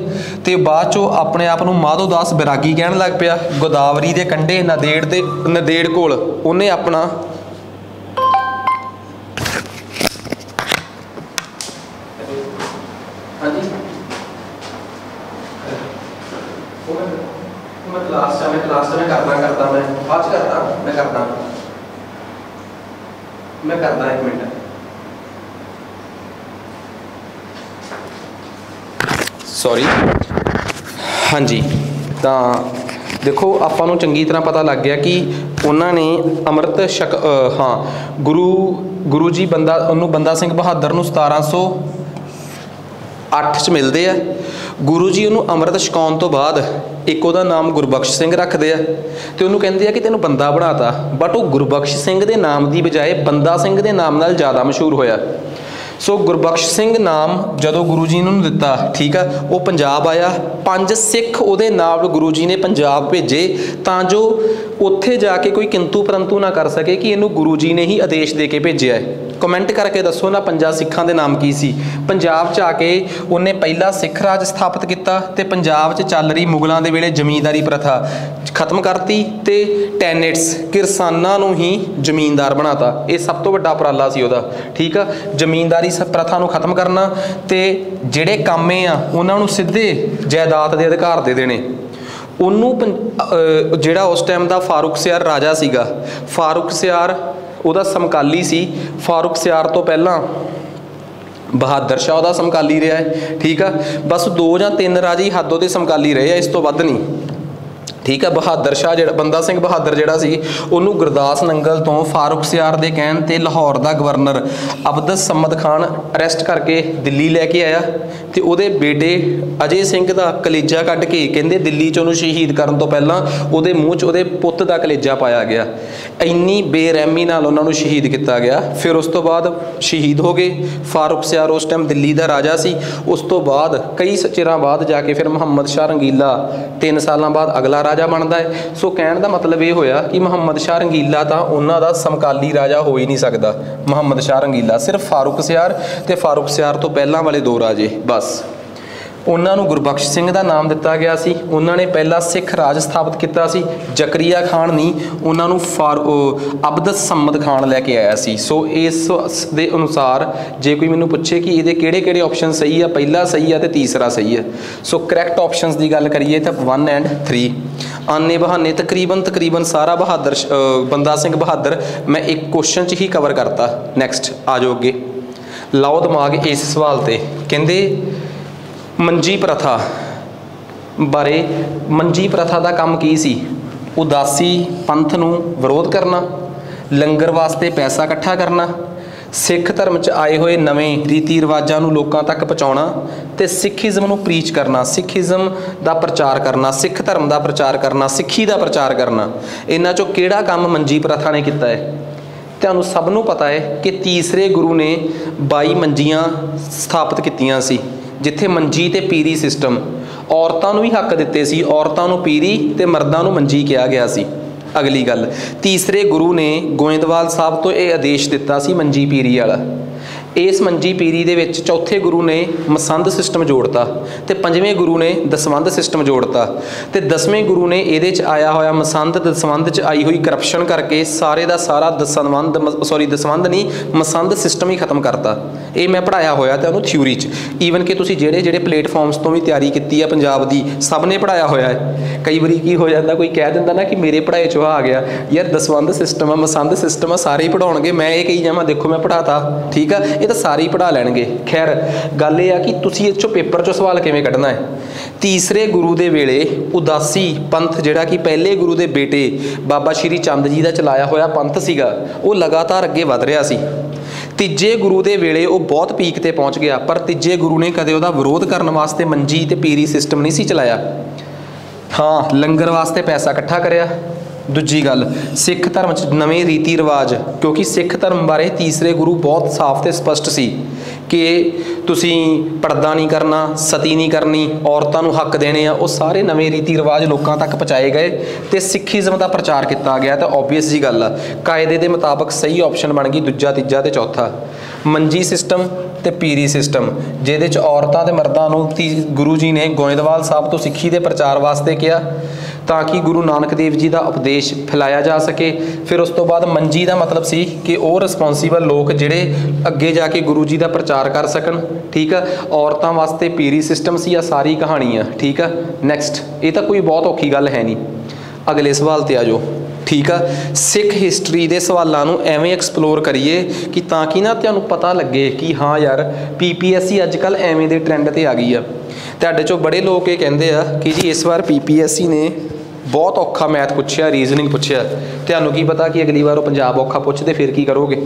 ਤੇ ਬਾਅਦ 'ਚੋਂ ਆਪਣੇ ਆਪ ਨੂੰ ਮਾਧੋ ਦਾਸ ਬੈਰਾਗੀ ਕਹਿਣ ਲੱਗ ਪਿਆ। ਗੋਦਾਵਰੀ ਦੇ ਕੰਢੇ ਨੰਦੇੜ ਕੋਲ ਉਹਨੇ ਆਪਣਾ मैं करता एक मिनट। सॉरी। हाँ जी, तो देखो ਆਪਾਂ ਨੂੰ ਚੰਗੀ ਤਰ੍ਹਾਂ ਪਤਾ ਲੱਗ ਗਿਆ ਕਿ ਉਹਨਾਂ ਨੇ ਅੰਮ੍ਰਿਤ ਛਕ ਗੁਰੂ ਜੀ ਉਹਨੂੰ ਬੰਦਾ ਸਿੰਘ ਬਹਾਦਰ ਨੂੰ 1708 'ਚ ਮਿਲਦੇ ਆ। ਗੁਰੂ ਜੀ ਉਹਨੂੰ ਅੰਮ੍ਰਿਤ ਛਕਾਉਣ ਤੋਂ ਬਾਅਦ ਇੱਕ ਉਹਦਾ ਨਾਮ ਗੁਰਬਖਸ਼ ਸਿੰਘ ਰੱਖਦੇ ਆ, ਤੇ ਉਹਨੂੰ ਕਹਿੰਦੇ ਆ ਕਿ ਤੈਨੂੰ ਬੰਦਾ ਬਣਾਤਾ। ਬਟ ਉਹ ਗੁਰਬਖਸ਼ ਸਿੰਘ ਦੇ ਨਾਮ ਦੀ ਬਜਾਏ ਬੰਦਾ ਸਿੰਘ ਦੇ ਨਾਮ ਨਾਲ ਜ਼ਿਆਦਾ ਮਸ਼ਹੂਰ ਹੋਇਆ। ਸੋ ਗੁਰਬਖਸ਼ ਸਿੰਘ ਨਾਮ ਜਦੋਂ ਗੁਰੂ ਜੀ ਨੂੰ ਦਿੱਤਾ, ਠੀਕ ਆ, ਉਹ ਪੰਜਾਬ ਆਇਆ। 5 ਸਿੱਖ ਉਹਦੇ ਨਾਲ ਗੁਰੂ ਜੀ ਨੇ ਪੰਜਾਬ ਭੇਜੇ, ਤਾਂ ਜੋ ਉੱਥੇ ਜਾ ਕੇ ਕੋਈ ਕਿੰਤੂ ਪਰੰਤੂ ਨਾ ਕਰ ਸਕੇ ਕਿ ਇਹਨੂੰ ਗੁਰੂ ਜੀ ਨੇ ਹੀ ਆਦੇਸ਼ ਦੇ ਕੇ ਭੇਜਿਆ ਹੈ। ਕਮੈਂਟ ਕਰਕੇ ਦੱਸੋ ਨਾ 5 ਸਿੱਖਾਂ ਦੇ ਨਾਮ ਕੀ ਸੀ। ਪੰਜਾਬ 'ਚ ਆ ਕੇ ਉਹਨੇ ਪਹਿਲਾ ਸਿੱਖ ਰਾਜ ਸਥਾਪਿਤ ਕੀਤਾ, ਤੇ ਪੰਜਾਬ 'ਚ ਚੱਲ ਰਹੀ ਮੁਗਲਾਂ ਦੇ ਵੇਲੇ ਜ਼ਮੀਂਦਾਰੀ ਪ੍ਰਥਾ ਖਤਮ ਕਰਤੀ, ਤੇ ਟੈਨੇਟਸ ਕਿਰਸਾਨਾਂ ਨੂੰ ਹੀ ਜ਼ਮੀਨਦਾਰ ਬਣਾਤਾ। ਇਹ ਸਭ ਤੋਂ ਵੱਡਾ ਉਪਰਾਲਾ ਸੀ ਉਹਦਾ। ਠੀਕ ਆ, ਜ਼ਮੀਨਦਾਰੀ ਪ੍ਰਥਾ ਨੂੰ ਖਤਮ ਕਰਨਾ, ਤੇ ਜਿਹੜੇ ਕਾਮੇ ਆ ਉਹਨਾਂ ਨੂੰ ਸਿੱਧੇ ਜਾਇਦਾਦ ਦੇ ਅਧਿਕਾਰ ਦੇ ਦੇਣੇ। ਉਹਨੂੰ ਜਿਹੜਾ ਉਸ ਟਾਈਮ ਦਾ ਫਾਰੂਕ ਸਿਆਰ ਰਾਜਾ ਸੀਗਾ, ਫਾਰੂਕ ਸਿਆਰ ਉਹਦਾ ਸਮਕਾਲੀ ਸੀ। ਫਾਰੂਕ ਸਿਆਰ ਤੋਂ ਪਹਿਲਾਂ ਬਹਾਦਰ ਸ਼ਾਹ ਉਹਦਾ ਸਮਕਾਲੀ ਰਿਹਾ ਹੈ। ਠੀਕ ਆ, ਬਸ 2 ਜਾਂ 3 ਰਾਜੇ ਹੱਦ ਉਹਦੇ ਸਮਕਾਲੀ ਰਹੇ ਆ, ਇਸ ਤੋਂ ਵੱਧ ਨਹੀਂ। ठीक है। बहादुर शाह जो बंदा सिंह बहादुर जोड़ा सी उन्होंने गुरदास नंगल तो फारूक सियार के कहण ते लाहौर का गवर्नर अब्दुल समद खान अरैसट करके दिल्ली लैके आया, तो वो बेटे अजय सिंह का कलेजा कढ़ के कहते दिल्ली च उन्होंने शहीद करने तो पहला वो मूँह च वो पुत का कलेजा पाया गया। इन्नी बेरहमी नाल उन्होंने शहीद किया गया। फिर उस तो बाद शहीद हो गए। फारूक सियार उस टाइम दिल्ली का राजा सी। उस तो बाद कई चिरां बाद जाके फिर मुहम्मद शाह रंगीला 3 साल बाद अगला राजा बनता है। सो कहने का मतलब ये होया कि मुहम्मद शाह रंगीला तो उन्होंने समकाली राजा हो ही नहीं सकता। मुहम्मद शाह रंगीला सिर्फ फारूक सियार ते फारूक सियार तो पहला वाले 2 राजे बस। उन्होंने गुरबख्श सिंह का नाम दिता गया सी। उन्होंने पहला सिख राज स्थापित किया सी। जकरिया खान नहीं, उन्होंने अब्दुल समद खान लैके आया सी। सो इस दे अनुसार जे कोई मैनू पूछे कि ये किहड़े ऑप्शन सही है, पहला सही है तो तीसरा सही है। सो करैक्ट ऑप्शनस की गल करिए तो 1 और 3 आने बहाने तकरीबन सारा बहादुर बंदा सिंह बहादुर मैं एक क्वेश्चन च ही कवर करता। नैक्सट आ जाओ अगे, लाओ दिमाग इस सवाल पर। कहते मंजी प्रथा बारे, मंजी प्रथा का काम की सी? उदासी पंथ नूं विरोध करना, लंगर वास्ते पैसा इकट्ठा करना, सिख धर्म च आए हुए नवें रीति रिवाजां नूं लोकां तक पहुँचाउणा ते सिखिज़म नूं प्रीच करना, सिखिज़म का प्रचार करना, सिख धर्म का प्रचार करना, सिੱਖੀ का प्रचार करना। इन्हां चों किहड़ा काम मंजी प्रथा ने किया है? तुहानूं सब नूं पता है कि तीसरे गुरु ने 22 मंजियां स्थापित कीतियां सी, जिथे मंजी ते पीरी सिस्टम औरतों भी हक दिते सी। औरतों पीरी ते मर्दां नूं मंजी कहा गया सी। अगली गल, तीसरे गुरु ने गोइंदवाल साहब तो यह आदेश दिता सी मंजी पीरी वाला। इस मंजी पीरी दे विच चौथे गुरु ने मसंद सिस्टम जोड़ता ते पंजवें गुरु ने दसवंध सिस्टम जोड़ता ते 10वें गुरु ने ये आया होया मसंद दसवंध च आई हुई करप्शन करके सारे का सारा दसवंध नहीं मसंद सिस्टम ही खत्म करता। ये मैं पढ़ाया होया तो उन्होंने थ्यूरी च, ईवन कि तुसीं जेड़े प्लेटफॉर्म्स तो भी तैयारी की है पंजाब की सब ने पढ़ाया होया है। कई बारी की हो जाता कोई कह दिंदा ना कि मेरे पढ़ाई चो आ गया यार दसवंध सिस्टम है मसंद सिस्टम है सारे ही पढ़ाउणगे, मैं ये कही जावां देखो मैं पढ़ाता, ठीक है ये तो सारे ही पढ़ा लैणगे। खैर गल ये कि तुसीं इस चों पेपर चों सवाल किवें कढना है। तीसरे गुरु दे वेले उदासी पंथ जिहड़ा कि पहले गुरु दे बेटे बाबा श्री चंद जी का चलाया होया पंथ सीगा वो लगातार अगे वध रहा सी। तीजे गुरु दे वेले वो बहुत पीक ते पहुँच गया, पर तीजे गुरु ने कदे उहदा विरोध करने वास्ते मंजी ते पीरी सिस्टम नहीं सी चलाया। हाँ लंगर वास्ते पैसा इकट्ठा करिया। दूजी गल सिख धर्म च नवे रीति रिवाज, क्योंकि सिख धर्म बारे तीसरे गुरु बहुत साफ ते स्पष्ट सी कि तुसीं पर्दा नहीं करना, सती नहीं करनी, औरतों नूं हक देने आ, वो सारे नवे रीति रिवाज लोगों तक पहुँचाए गए तो सिखिज़म का प्रचार किया गया। तो ओबवियस जी गल आ कायदे के मुताबक सही ऑप्शन बन गई दूजा तीजा ते चौथा मंजी सिस्टम ते पीरी सिस्टम, जिहदे च औरतां ते मर्दां नूं गुरु जी ने गोइंदवाल साहब तो सिੱਖੀ के प्रचार वास्ते किया ताकि गुरु नानक देव जी का उपदेश फैलाया जा सके। फिर उस तो बाद मंजी का मतलब सी कि वो रिस्पोंसिबल लोग जिहड़े अगे जाके गुरु जी का प्रचार कर सकन, ठीक है। औरतों वास्ते पीरी सिस्टम सी, सारी कहानी है, ठीक है। नैक्सट ये तो कोई बहुत औखी गल है नहीं। अगले सवाल ते आ जाओ, ठीक है। सिख हिस्टरी के सवालों को एवें एक्सप्लोर करिए कि ताकि ना तुहानूं पता लगे कि हाँ यार PPSC अजकल एवें दे ट्रेंड ते आ गई है। तुहाडे चों बड़े लोग ये कहते हैं कि जी इस बार PPSC ने बहुत औखा मैथ पूछया, रीजनिंग पूछया, तुहानूं की पता कि अगली बार वो पंजाब औखा पुछदे फिर की करोगे।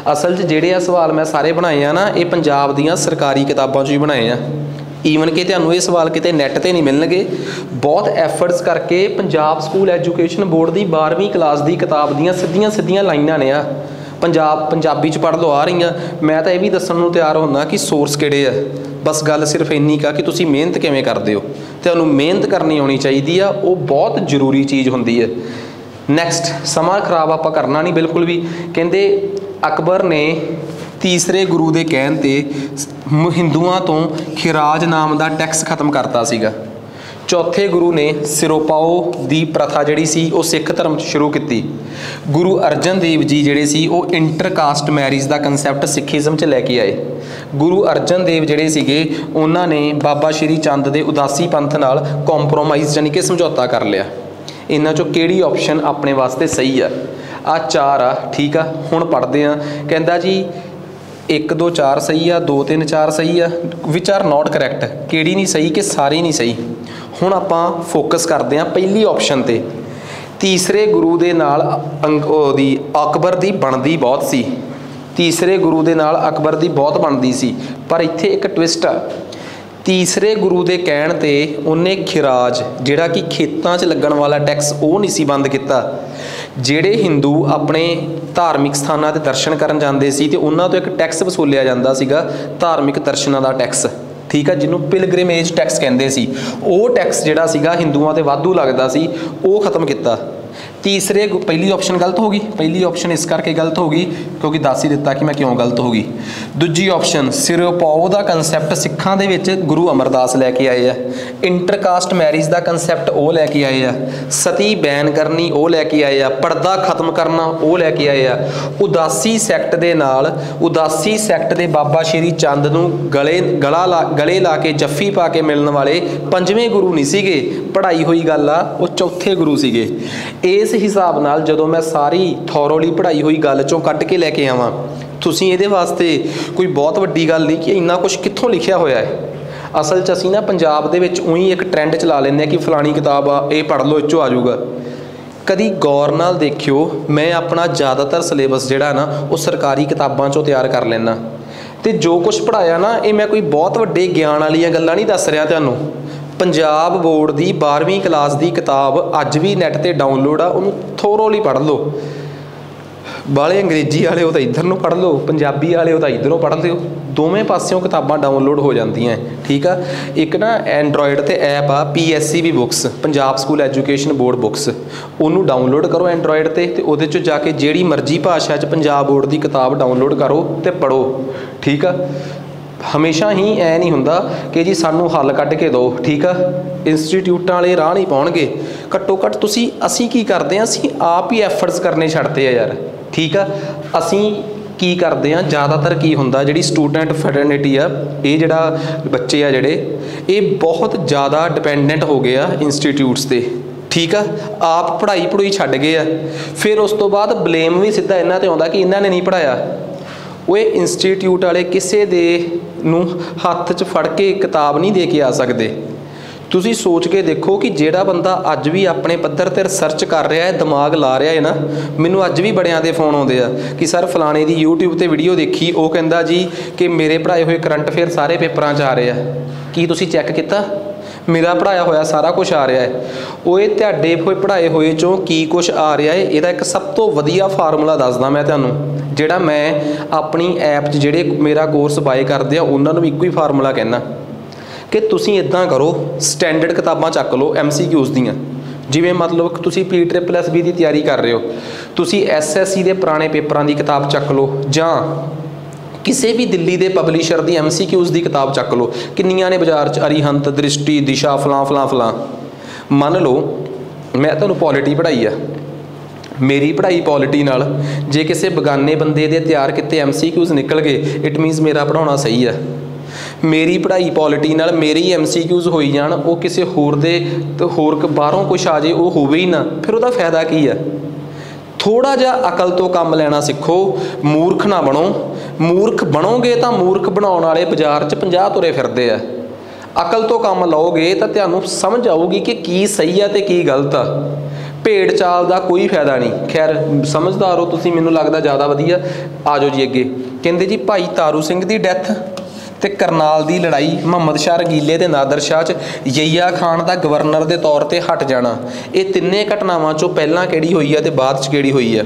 असल च जिहड़े सवाल मैं सारे बनाए हैं ना ये पंजाब दीयां सरकारी किताबां चों ही बनाए हैं। ईवन कि तुहानूं ये सवाल किते नैट ते नहीं मिलणगे, बहुत एफर्ट्स करके पंजाब स्कूल एजुकेशन बोर्ड की 12वीं क्लास की किताब दीयां सीधियां लाइनां ने आ पंजाबी च पढ़ लो आ रही हैं। मैं तो यह भी दस्सण नूं तैयार होना कि सोर्स किहड़े आ, बस गल सिर्फ इन्नी का कि तुसीं मेहनत किवें करदे हो, तुहानूं मेहनत करनी आउणी चाहीदी आ, वो बहुत जरूरी चीज़ हुंदी है। नैक्सट समा खराब आपां करना नहीं बिल्कुल भी। कहंदे अकबर ने तीसरे गुरु के कहण ते हिंदुआं तो खिराज नाम का टैक्स खत्म करता सीगा। चौथे गुरु ने सिरोपाओ की प्रथा जिहड़ी सी वो सिख धर्म शुरू की। गुरु अर्जन देव जी जिहड़े सी वो इंटरकास्ट मैरिज का कंसैप्ट सिखिज़म च लैके आए। गुरु अर्जन देव जिहड़े सीगे उन्हां ने बाबा श्री चंद के उदासी पंथ नाल कॉम्प्रोमाइज़ यानी कि समझौता कर लिया। इन्हां चों किहड़ी ऑप्शन अपने वास्ते सही आ? 4 आ, ठीक आ। हुण पढ़दे आ। कहंदा जी 1 2 4 सही आ, 2 3 4 सही आ, विच आर नॉट करैक्ट, किहड़ी नहीं सही कि सारी नहीं सही। हुण आपां फोकस करते हैं पहली ऑप्शन ते। तीसरे गुरु दे नाल अकबर दी बनदी बहुत सी, तीसरे गुरु दे नाल अकबर दी बहुत बनदी सी, पर इत्थे एक ट्विस्ट आ। तीसरे गुरु दे कहण ते उन्हें खिराज जिहड़ा कि खेतां 'च लगण वाला टैक्स वो नहीं सी बंद किता। ਜਿਹੜੇ ਹਿੰਦੂ ਆਪਣੇ ਧਾਰਮਿਕ ਸਥਾਨਾਂ 'ਤੇ ਦਰਸ਼ਨ ਕਰਨ ਜਾਂਦੇ ਸੀ ਤੇ ਉਹਨਾਂ ਤੋਂ ਇੱਕ ਟੈਕਸ ਵਸੂਲਿਆ ਜਾਂਦਾ ਸੀਗਾ, ਧਾਰਮਿਕ ਦਰਸ਼ਨਾਂ ਦਾ ਟੈਕਸ, ਠੀਕ ਆ, ਜਿਹਨੂੰ ਪਿਲਗ੍ਰਿਮੇਜ ਟੈਕਸ ਕਹਿੰਦੇ ਸੀ। ਉਹ ਟੈਕਸ ਜਿਹੜਾ ਸੀਗਾ ਹਿੰਦੂਆਂ 'ਤੇ ਵਾਧੂ ਲੱਗਦਾ ਸੀ, ਉਹ ਖਤਮ ਕੀਤਾ। तीसरे पहली ऑप्शन गलत होगी, पहली ऑप्शन इस करके गलत होगी क्योंकि दस ही दिता कि मैं क्यों गलत होगी। दूजी ऑप्शन सिरोपाओ का कंसैप्ट सिखां दे विच गुरु अमरदास लैके आए आ, इंटरकास्ट मैरिज का कंसैप्ट वो लैके आए आ, सती बैन करनी वो लैके आए आ, पर्दा खत्म करना वो लैके आए आ। उदासी सैक्ट दे नाल उदासी सैक्ट दे बाबा श्री चंद नूं गले ला के जफ्फी पा के मिलने वाले पंजवें गुरु नहीं सीगे, पढ़ाई हुई गल आ वो चौथे गुरु सीगे। इस हिसाब नाल जदों मैं सारी थॉरोली पढ़ाई हुई गल चों कट के लैके आवां, तुसीं इहदे वास्ते कोई बहुत वड्डी गल नहीं कि इन्ना कुछ कित्थों लिखिया होया है। असल च असीं ना पंजाब दे विच उईं एक ट्रेंड चला लैंदे कि फलानी किताब आ ये पढ़ लो, इस चों आ जाऊगा। कदी गौर नाल देखियो, मैं अपना ज़्यादातर सिलेबस जिहड़ा ना वो सरकारी किताबां चों तैयार कर लैना, ते जो कुछ पढ़ाया ना ये मैं कोई बहुत वड्डे ज्ञान वालियां गल्लां नहीं दस रहा तुहानूं। पंजाब बोर्ड की 12वीं क्लास की किताब अज भी नैट ते डाउनलोड आ, उन्होंने थोरोली पढ़ लो। बाले अंग्रेजी वाले वो तो इधर नूं पढ़ लो, पंजाबी वाले वो तो इधरों पढ़ लो, दोवें पासियों किताबां डाउनलोड हो जांदियां। ठीक है, एक ना एंड्रॉयड ते ऐप आ PSCB books, Punjab school education board books, उन्होंने डाउनलोड करो एंड्रॉयड ते उहदे चों जाके जिहड़ी मर्जी भाषा च पंजाब बोर्ड की किताब डाउनलोड करो ते पढ़ो। ठीक है, हमेशा ही ऐ नहीं हुंदा कि जी सानू हल कढ़ के दो। ठीक है, इंस्टीट्यूटां वाले राह नहीं पाउणगे, घट्टो घट्ट तुसीं असीं की करदे हां, असीं आप ही एफर्ट्स करने छड्डते आ यार। ठीक है, असीं की करदे हां ज़्यादातर की हुंदा जिहड़ी स्टूडेंट फैटर्निटी आ, ये जिहड़ा बच्चे आ जिहड़े ये बहुत ज़्यादा डिपेंडेंट हो गए आ इंस्टीट्यूट्स ते। ठीक है, आप पढ़ाई पढ़ूई छड्ड गए आ, फिर उस तो बाद ब्लेम भी सीधा इन्हां ते आउंदा कि इन्हां ने नहीं पढ़ाया। वो इंस्टीट्यूट वाले किसी दे नूं हत्थ च फड़ के किताब नहीं दे के आ सकते। तुसीं सोच के देखो कि जेड़ा बंदा अज भी अपने पद्धर ते रिसर्च कर रहा है, दिमाग ला रहा है ना, मैनूं अज भी बड़ियां दे फोन आउंदे आ कि सर फलाने दी यूट्यूब ते वीडियो देखी, वो कहंदा जी कि मेरे पढ़ाए हुए करंट अफेयर सारे पेपरां च आ रहे हैं, की तुसीं चैक किया? मेरा पढ़ाया होया सारा कुछ आ रहा है। वो तुहाडे होए पढ़ाए हुए चों की कुछ आ रहा है, इहदा एक सब तो वधिया फार्मूला दसदा मैं तुहानूं, जिहड़ा मैं अपनी ऐप 'च जिहड़े मेरा कोर्स बाय करदे आ उन्हां नूं इक्को ही फार्मूला कहना कि तुसीं इदां करो, स्टैंडर्ड किताबां चक लो MCQs दीआं, जिवें मतलब तुसीं PSSB की तैयारी कर रहे हो, तुसीं SSC के पुराने पेपरां की किताब चक लो, जां किसी भी दिल्ली के पबलिशर की MCQs की किताब चक लो, किन्नियां ने बाजार च, अरिहंत, दृष्टि, दिशा, फलां फलां फलां। मन लो मैं तुहानूं पॉलिटी पढ़ाई है, मेरी पढ़ाई पॉलिटी नाल जे किसी बगाने बंदे दे तैयार किए MCQs निकल गए, इट मीनस मेरा पढ़ाउणा सही है। मेरी पढ़ाई पॉलिटी नाल मेरी MCQs होई जाण, वो किसी होर दे होर बाहरों कुछ आ जाए, वो होवे ही ना, फिर उसदा फायदा की है? थोड़ा जिहा अकल तो काम लेना सीखो, मूर्ख ना बनो। मूर्ख बनोगे तो मूर्ख बनाउण वाले बाजार च 50 तुरे फिरदे आ। अकल तो काम लओगे तो तुहानूं समझ आऊगी कि की सही है तो की गलत आ। भेड़ चाल का कोई फायदा नहीं। खैर समझदार हो तुसीं, मैनूं लगदा ज़्यादा वधिया। आ जाओ जी अगे। कहंदे जी भाई तारू सिंह की डैथ ते करनाल की लड़ाई, मुहम्मद शाह रगीले ते नादर शाह च यहिया खान का गवर्नर के तौर पर हट जाना, ये तिन्ने घटनावां चों पहलां किहड़ी होई है ते बाद च किहड़ी होई है?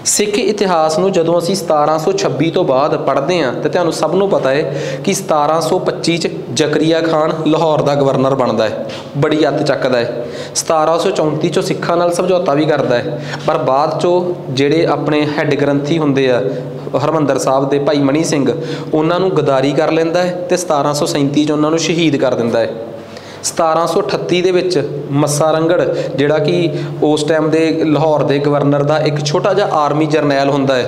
सिख इतिहास नूं जदों असीं 1726 तो बाद पढ़ते हैं तो तुहानूं सब नूं पता है कि 1725 च जकरिया खान लाहौर का गवर्नर बनता है, बड़ी अत चकदा है। 1734 चो सिखां नाल समझौता भी करता है, पर बाद चो जिहड़े अपने हैड ग्रंथी हुंदे आ हरमंदर साहब दे भाई मनी सिंह, उन्हां नूं गद्दारी कर लैंदा है ते 1737 च उन्हां नूं शहीद कर दिंदा है। 1738 दे विच मस्सा रंगड़ जिहड़ा कि उस टाइम दे लाहौर दे गवर्नर का एक छोटा जिहा आर्मी जरनैल हुंदा है,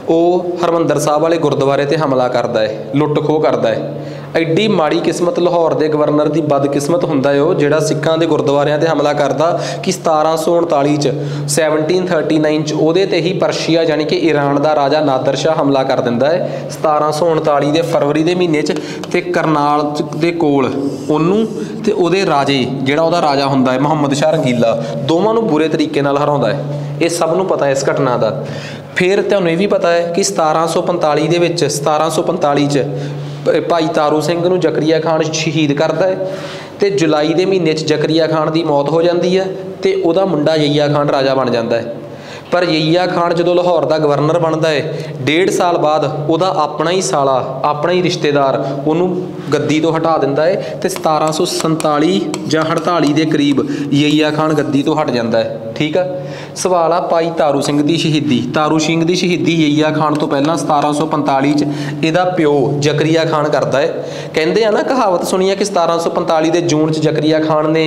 ਉਹ ਹਰਮੰਦਰ ਸਾਹਿਬ ਵਾਲੇ ਗੁਰਦੁਆਰੇ ਤੇ ਹਮਲਾ ਕਰਦਾ ਹੈ, ਲੁੱਟ ਖੋਹ ਕਰਦਾ ਹੈ। ਐਡੀ ਮਾੜੀ ਕਿਸਮਤ ਲਾਹੌਰ ਦੇ ਗਵਰਨਰ ਦੀ ਬਦਕਿਸਮਤ ਹੁੰਦਾ ਹੈ ਉਹ, ਜਿਹੜਾ ਸਿੱਖਾਂ ਦੇ ਗੁਰਦੁਆਰਿਆਂ ਤੇ ਹਮਲਾ ਕਰਦਾ ਕਿ 1739 ਚ 1739 ਚ ਉਹਦੇ ਤੇ ਹੀ ਪਰਸ਼ੀਆ ਯਾਨੀ ਕਿ ਈਰਾਨ ਦਾ ਰਾਜਾ ਨਾਦਰ ਸ਼ਾਹ ਹਮਲਾ ਕਰ ਦਿੰਦਾ ਹੈ 1739 ਦੇ ਫਰਵਰੀ ਦੇ ਮਹੀਨੇ 'ਚ। ਤੇ ਕਰਨਾਲ ਦੇ ਕੋਲ ਉਹਨੂੰ ਤੇ ਉਹਦੇ ਰਾਜੇ, ਜਿਹੜਾ ਉਹਦਾ ਰਾਜਾ ਹੁੰਦਾ ਹੈ ਮੁਹੰਮਦ ਸ਼ਾਹ ਰੰਗੀਲਾ, ਦੋਵਾਂ ਨੂੰ ਬੁਰੇ ਤਰੀਕੇ ਨਾਲ ਹਰਾਉਂਦਾ ਹੈ। ਇਹ ਸਭ ਨੂੰ ਪਤਾ ਹੈ ਇਸ ਘਟਨਾ ਦਾ। ਫਿਰ ਤੁਹਾਨੂੰ ਇਹ ਵੀ ਪਤਾ ਹੈ ਕਿ 1745 ਦੇ ਵਿੱਚ 1745 ਚ ਭਾਈ ਤਾਰੂ ਸਿੰਘ ਨੂੰ ਜ਼ਕਰੀਆ ਖਾਨ ਸ਼ਹੀਦ ਕਰਦਾ ਹੈ ਤੇ ਜੁਲਾਈ ਦੇ ਮਹੀਨੇ 'ਚ ਜ਼ਕਰੀਆ ਖਾਨ ਦੀ ਮੌਤ ਹੋ ਜਾਂਦੀ ਹੈ ਤੇ ਉਹਦਾ ਮੁੰਡਾ ਯਹੀਆ ਖਾਨ ਰਾਜਾ ਬਣ ਜਾਂਦਾ ਹੈ। ਪਰ ਯਹੀਆ ਖਾਨ ਜਦੋਂ ਲਾਹੌਰ ਦਾ ਗਵਰਨਰ ਬਣਦਾ ਹੈ, 1.5 ਸਾਲ ਬਾਅਦ ਉਹਦਾ ਆਪਣਾ ਹੀ ਸਾਲਾ, ਆਪਣਾ ਹੀ ਰਿਸ਼ਤੇਦਾਰ ਉਹਨੂੰ ਗੱਦੀ ਤੋਂ ਹਟਾ ਦਿੰਦਾ ਹੈ ਤੇ 1747 ਜਾਂ 48 ਦੇ ਕਰੀਬ ਯਹੀਆ ਖਾਨ ਗੱਦੀ ਤੋਂ ਹਟ ਜਾਂਦਾ ਹੈ। ਠੀਕ ਆ। ਸਵਾਲ ਆ ਭਾਈ ਤਾਰੂ ਸਿੰਘ ਦੀ ਸ਼ਹੀਦੀ। ਤਾਰੂ ਸਿੰਘ ਦੀ ਸ਼ਹੀਦੀ ਯਹੀਆ ਖਾਨ ਤੋਂ ਪਹਿਲਾਂ 1745 ਚ ਇਹਦਾ ਪਿਓ ਜ਼ਕਰੀਆ ਖਾਨ ਕਰਦਾ ਹੈ। ਕਹਿੰਦੇ ਆ ਨਾ, ਕਹਾਵਤ ਸੁਣੀ ਹੈ ਕਿ 1745 ਦੇ ਜੂਨ ਚ ਜ਼ਕਰੀਆ ਖਾਨ ਨੇ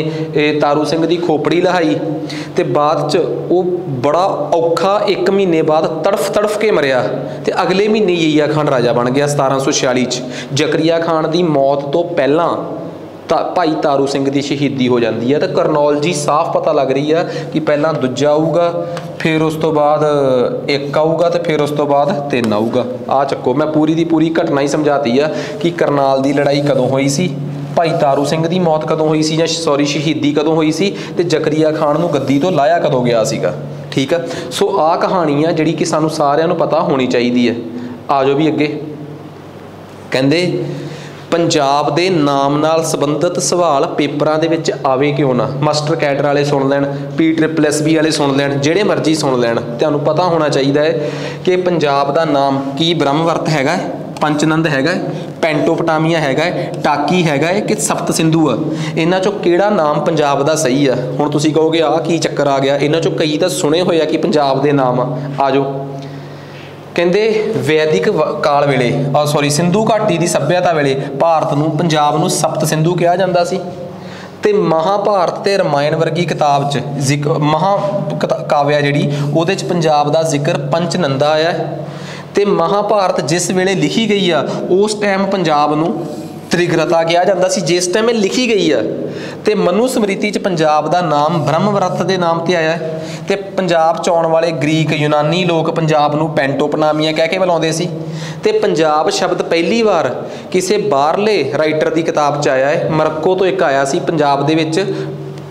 ਤਾਰੂ ਸਿੰਘ ਦੀ ਖੋਪੜੀ ਲਹਾਈ ਤੇ ਬਾਅਦ ਚ ਉਹ ਬੜਾ ਔਖਾ 1 ਮਹੀਨੇ ਬਾਅਦ ਤੜਫ ਕੇ ਮਰਿਆ ਤੇ ਅਗਲੇ ਮਹੀਨੇ ਯਹੀਆ ਖਾਨ ਰਾਜਾ ਬਣ ਗਿਆ 1746 ਚ। ਜ਼ਕਰੀਆ ਖਾਨ ਦੀ ਮੌਤ ਤੋਂ ਪਹਿਲਾਂ ਭਾਈ ਤਾਰੂ ਸਿੰਘ ਦੀ ਸ਼ਹੀਦੀ ਹੋ ਜਾਂਦੀ ਹੈ। ਤਾਂ ਕਰਨੌਲਜੀ ਸਾਫ਼ ਪਤਾ ਲੱਗ ਰਹੀ ਆ ਕਿ ਪਹਿਲਾਂ ਦੂਜਾ ਆਊਗਾ, ਫਿਰ ਉਸ ਤੋਂ ਬਾਅਦ 1 ਆਊਗਾ ਤੇ ਫਿਰ ਉਸ ਤੋਂ ਬਾਅਦ 3 ਆਊਗਾ। ਆ ਚੱਕੋ, ਮੈਂ ਪੂਰੀ ਦੀ ਪੂਰੀ ਘਟਨਾ ਹੀ ਸਮਝਾਤੀ ਆ ਕਿ ਕਰਨਾਲ ਦੀ ਲੜਾਈ ਕਦੋਂ ਹੋਈ ਸੀ, ਭਾਈ ਤਾਰੂ ਸਿੰਘ ਦੀ ਮੌਤ ਕਦੋਂ ਹੋਈ ਸੀ ਜਾਂ ਸ਼ਹੀਦੀ ਕਦੋਂ ਹੋਈ ਸੀ, ਤੇ ਜ਼ਕਰੀਆ ਖਾਨ ਨੂੰ ਗੱਦੀ ਤੋਂ ਲਾਇਆ ਕਦੋਂ ਗਿਆ ਸੀਗਾ। ਠੀਕ ਆ। ਸੋ ਆਹ ਕਹਾਣੀ ਆ ਜਿਹੜੀ ਕਿ ਸਾਨੂੰ ਸਾਰਿਆਂ ਨੂੰ ਪਤਾ ਹੋਣੀ ਚਾਹੀਦੀ ਹੈ। ਆ ਜਾਓ ਵੀ ਅੱਗੇ। ਕਹਿੰਦੇ ਪੰਜਾਬ ਦੇ ਨਾਮ ਨਾਲ ਸੰਬੰਧਿਤ ਸਵਾਲ ਪੇਪਰਾਂ ਦੇ ਵਿੱਚ ਆਵੇ ਕਿਉਂ ਨਾ। ਮਾਸਟਰ ਕੈਡਰ ਵਾਲੇ ਸੁਣ ਲੈਣ, PSSB ਵਾਲੇ ਸੁਣ ਲੈਣ, ਜਿਹੜੇ ਮਰਜ਼ੀ ਸੁਣ ਲੈਣ, ਤੁਹਾਨੂੰ ਪਤਾ ਹੋਣਾ ਚਾਹੀਦਾ ਹੈ ਕਿ ਪੰਜਾਬ ਦਾ ਨਾਮ ਕੀ ਬ੍ਰਹਮਵਰਤ ਹੈਗਾ, ਪੰਚਨੰਦ ਹੈਗਾ, ਪੈਂਟੋਪਟਾਮੀਆ ਹੈਗਾ, ਟਾਕੀ ਹੈਗਾ ਕਿ ਸਪਤ ਸਿੰਧੂ ਆ। ਇਹਨਾਂ ਚੋਂ ਕਿਹੜਾ ਨਾਮ ਪੰਜਾਬ ਦਾ ਸਹੀ ਆ। ਹੁਣ ਤੁਸੀਂ ਕਹੋਗੇ ਆਹ ਕੀ ਚੱਕਰ ਆ ਗਿਆ, ਇਹਨਾਂ ਚੋਂ ਕਈ ਤਾਂ ਸੁਣੇ ਹੋਏ ਆ ਕਿ ਪੰਜਾਬ ਦੇ ਨਾਮ ਆ ਜਾਓ। ਕਹਿੰਦੇ ਵੈਦਿਕ ਕਾਲ ਵੇਲੇ ਸਿੰਧੂ ਘਾਟੀ ਦੀ ਸੱਭਿਅਤਾ ਵੇਲੇ ਭਾਰਤ ਨੂੰ, ਪੰਜਾਬ ਨੂੰ ਸਪਤ ਸਿੰਧੂ ਕਿਹਾ ਜਾਂਦਾ ਸੀ। ਤੇ ਮਹਾਭਾਰਤ ਤੇ ਰਮਾਇਣ ਵਰਗੀ ਕਿਤਾਬ 'ਚ ਕਾਵਿਆ ਜਿਹੜੀ ਉਹਦੇ 'ਚ ਪੰਜਾਬ ਦਾ ਜ਼ਿਕਰ ਪੰਚਨੰਦਾ ਆਇਆ ਹੈ। ਤੇ ਮਹਾਭਾਰਤ ਜਿਸ ਵੇਲੇ ਲਿਖੀ ਗਈ ਆ ਉਸ ਟਾਈਮ ਪੰਜਾਬ ਨੂੰ ਤ੍ਰਿਗਰਤਾ ਕਿਹਾ ਜਾਂਦਾ ਸੀ, ਜਿਸ ਟਾਈਮ ਇਹ ਲਿਖੀ ਗਈ ਆ। ਤੇ ਮਨੂ ਸਮ੍ਰਿਤੀ 'ਚ ਪੰਜਾਬ ਦਾ ਨਾਮ ਬ੍ਰਹਮਵਰਤ ਦੇ ਨਾਮ ਤੇ ਆਇਆ ਹੈ। ਤੇ ਪੰਜਾਬ 'ਚ ਆਉਣ ਵਾਲੇ ਗ੍ਰੀਕ ਯੂਨਾਨੀ ਲੋਕ ਪੰਜਾਬ ਨੂੰ ਪੈਂਟੋਪਨਾਮੀਆ ਕਹਿ ਕੇ ਬੁਲਾਉਂਦੇ ਸੀ। ਤੇ ਪੰਜਾਬ ਸ਼ਬਦ ਪਹਿਲੀ ਵਾਰ ਕਿਸੇ ਬਾਹਰਲੇ ਰਾਈਟਰ ਦੀ ਕਿਤਾਬ 'ਚ ਆਇਆ ਹੈ। ਮਰੱਕੋ ਤੋਂ ਇੱਕ ਆਇਆ ਸੀ ਪੰਜਾਬ ਦੇ ਵਿੱਚ,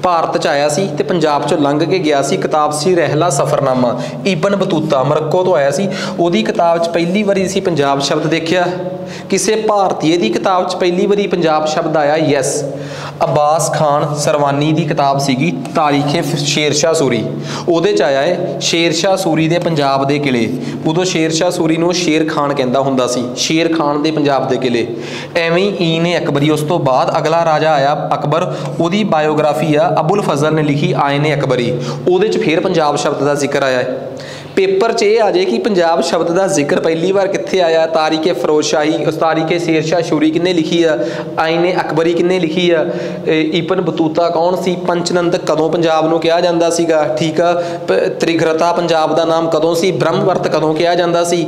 ਭਾਰਤ 'ਚ ਆਇਆ ਸੀ ਤੇ ਪੰਜਾਬ 'ਚੋਂ ਲੰਘ ਕੇ ਗਿਆ ਸੀ। ਕਿਤਾਬ ਸੀ ਰਹਿਲਾ ਸਫ਼ਰਨਾਮਾ, ਇਬਨ ਬਤੂਤਾ ਮਰੱਕੋ ਤੋਂ ਆਇਆ ਸੀ। ਉਹਦੀ ਕਿਤਾਬ 'ਚ ਪਹਿਲੀ ਵਾਰੀ ਸੀ ਪੰਜਾਬ ਸ਼ਬਦ ਦੇਖਿਆ। ਕਿਸੇ ਭਾਰਤੀਏ ਦੀ ਕਿਤਾਬ 'ਚ ਪਹਿਲੀ ਵਾਰੀ ਪੰਜਾਬ ਸ਼ਬਦ ਆਇਆ ਯੈਸ, ਅਬਾਸ ਖਾਨ ਸਰਵਾਨੀ ਦੀ ਕਿਤਾਬ ਸੀਗੀ ਤਾਰੀਖੇ ਸ਼ੇਰਸ਼ਾਹ ਸੂਰੀ, ਉਹਦੇ 'ਚ ਆਇਆ ਹੈ ਸ਼ੇਰਸ਼ਾਹ ਸੂਰੀ ਦੇ ਪੰਜਾਬ ਦੇ ਕਿਲੇ। ਉਦੋਂ ਸ਼ੇਰਸ਼ਾਹ ਸੂਰੀ ਨੂੰ ਸ਼ੇਰ ਖਾਨ ਕਹਿੰਦਾ ਹੁੰਦਾ ਸੀ, ਸ਼ੇਰ ਖਾਨ ਦੇ ਪੰਜਾਬ ਦੇ ਕਿਲੇ। ਐਵੇਂ ਹੀ ਈਨ ਅਕਬਰੀ, ਉਸ ਤੋਂ ਬਾਅਦ ਅਗਲਾ ਰਾਜਾ ਆਇਆ ਅਕਬਰ, ਉਹਦੀ ਬਾਇਓਗ੍ਰਾਫੀ ਆ ਅਬੁਲ ਫਜ਼ਲ ਨੇ ਲਿਖੀ ਆਇਨ ਅਕਬਰੀ, ਉਹਦੇ 'ਚ ਫਿਰ ਪੰਜਾਬ ਸ਼ਬਦ ਦਾ ਜ਼ਿਕਰ ਆਇਆ ਹੈ। ਪੇਪਰ 'ਚ ਇਹ ਆ ਜਾਏ ਕਿ ਪੰਜਾਬ ਸ਼ਬਦ ਦਾ ਜ਼ਿਕਰ ਪਹਿਲੀ ਵਾਰ ਕਿੱਥੇ ਆਇਆ, ਤਾਰੀਖੇ ਫਿਰੋਜ਼ਸ਼ਾਹੀ, ਤਾਰੀਖੇ ਸ਼ੇਰਸ਼ਾਹ ਸੂਰੀ ਕਿਹਨੇ ਲਿਖੀ ਆ, ਆਇਨ ਅਕਬਰੀ ਕਿਹਨੇ ਲਿਖੀ ਆ, ਇਬਨ ਬਤੂਤਾ ਕੌਣ ਸੀ, ਪੰਚਨੰਦ ਕਦੋਂ ਪੰਜਾਬ ਨੂੰ ਕਿਹਾ ਜਾਂਦਾ ਸੀਗਾ। ਠੀਕ ਆ। ਤ੍ਰਿਗਰਤਾ ਪੰਜਾਬ ਦਾ ਨਾਮ ਕਦੋਂ ਸੀ, ਬ੍ਰਹਮਵਰਤ ਕਦੋਂ ਕਿਹਾ ਜਾਂਦਾ ਸੀ।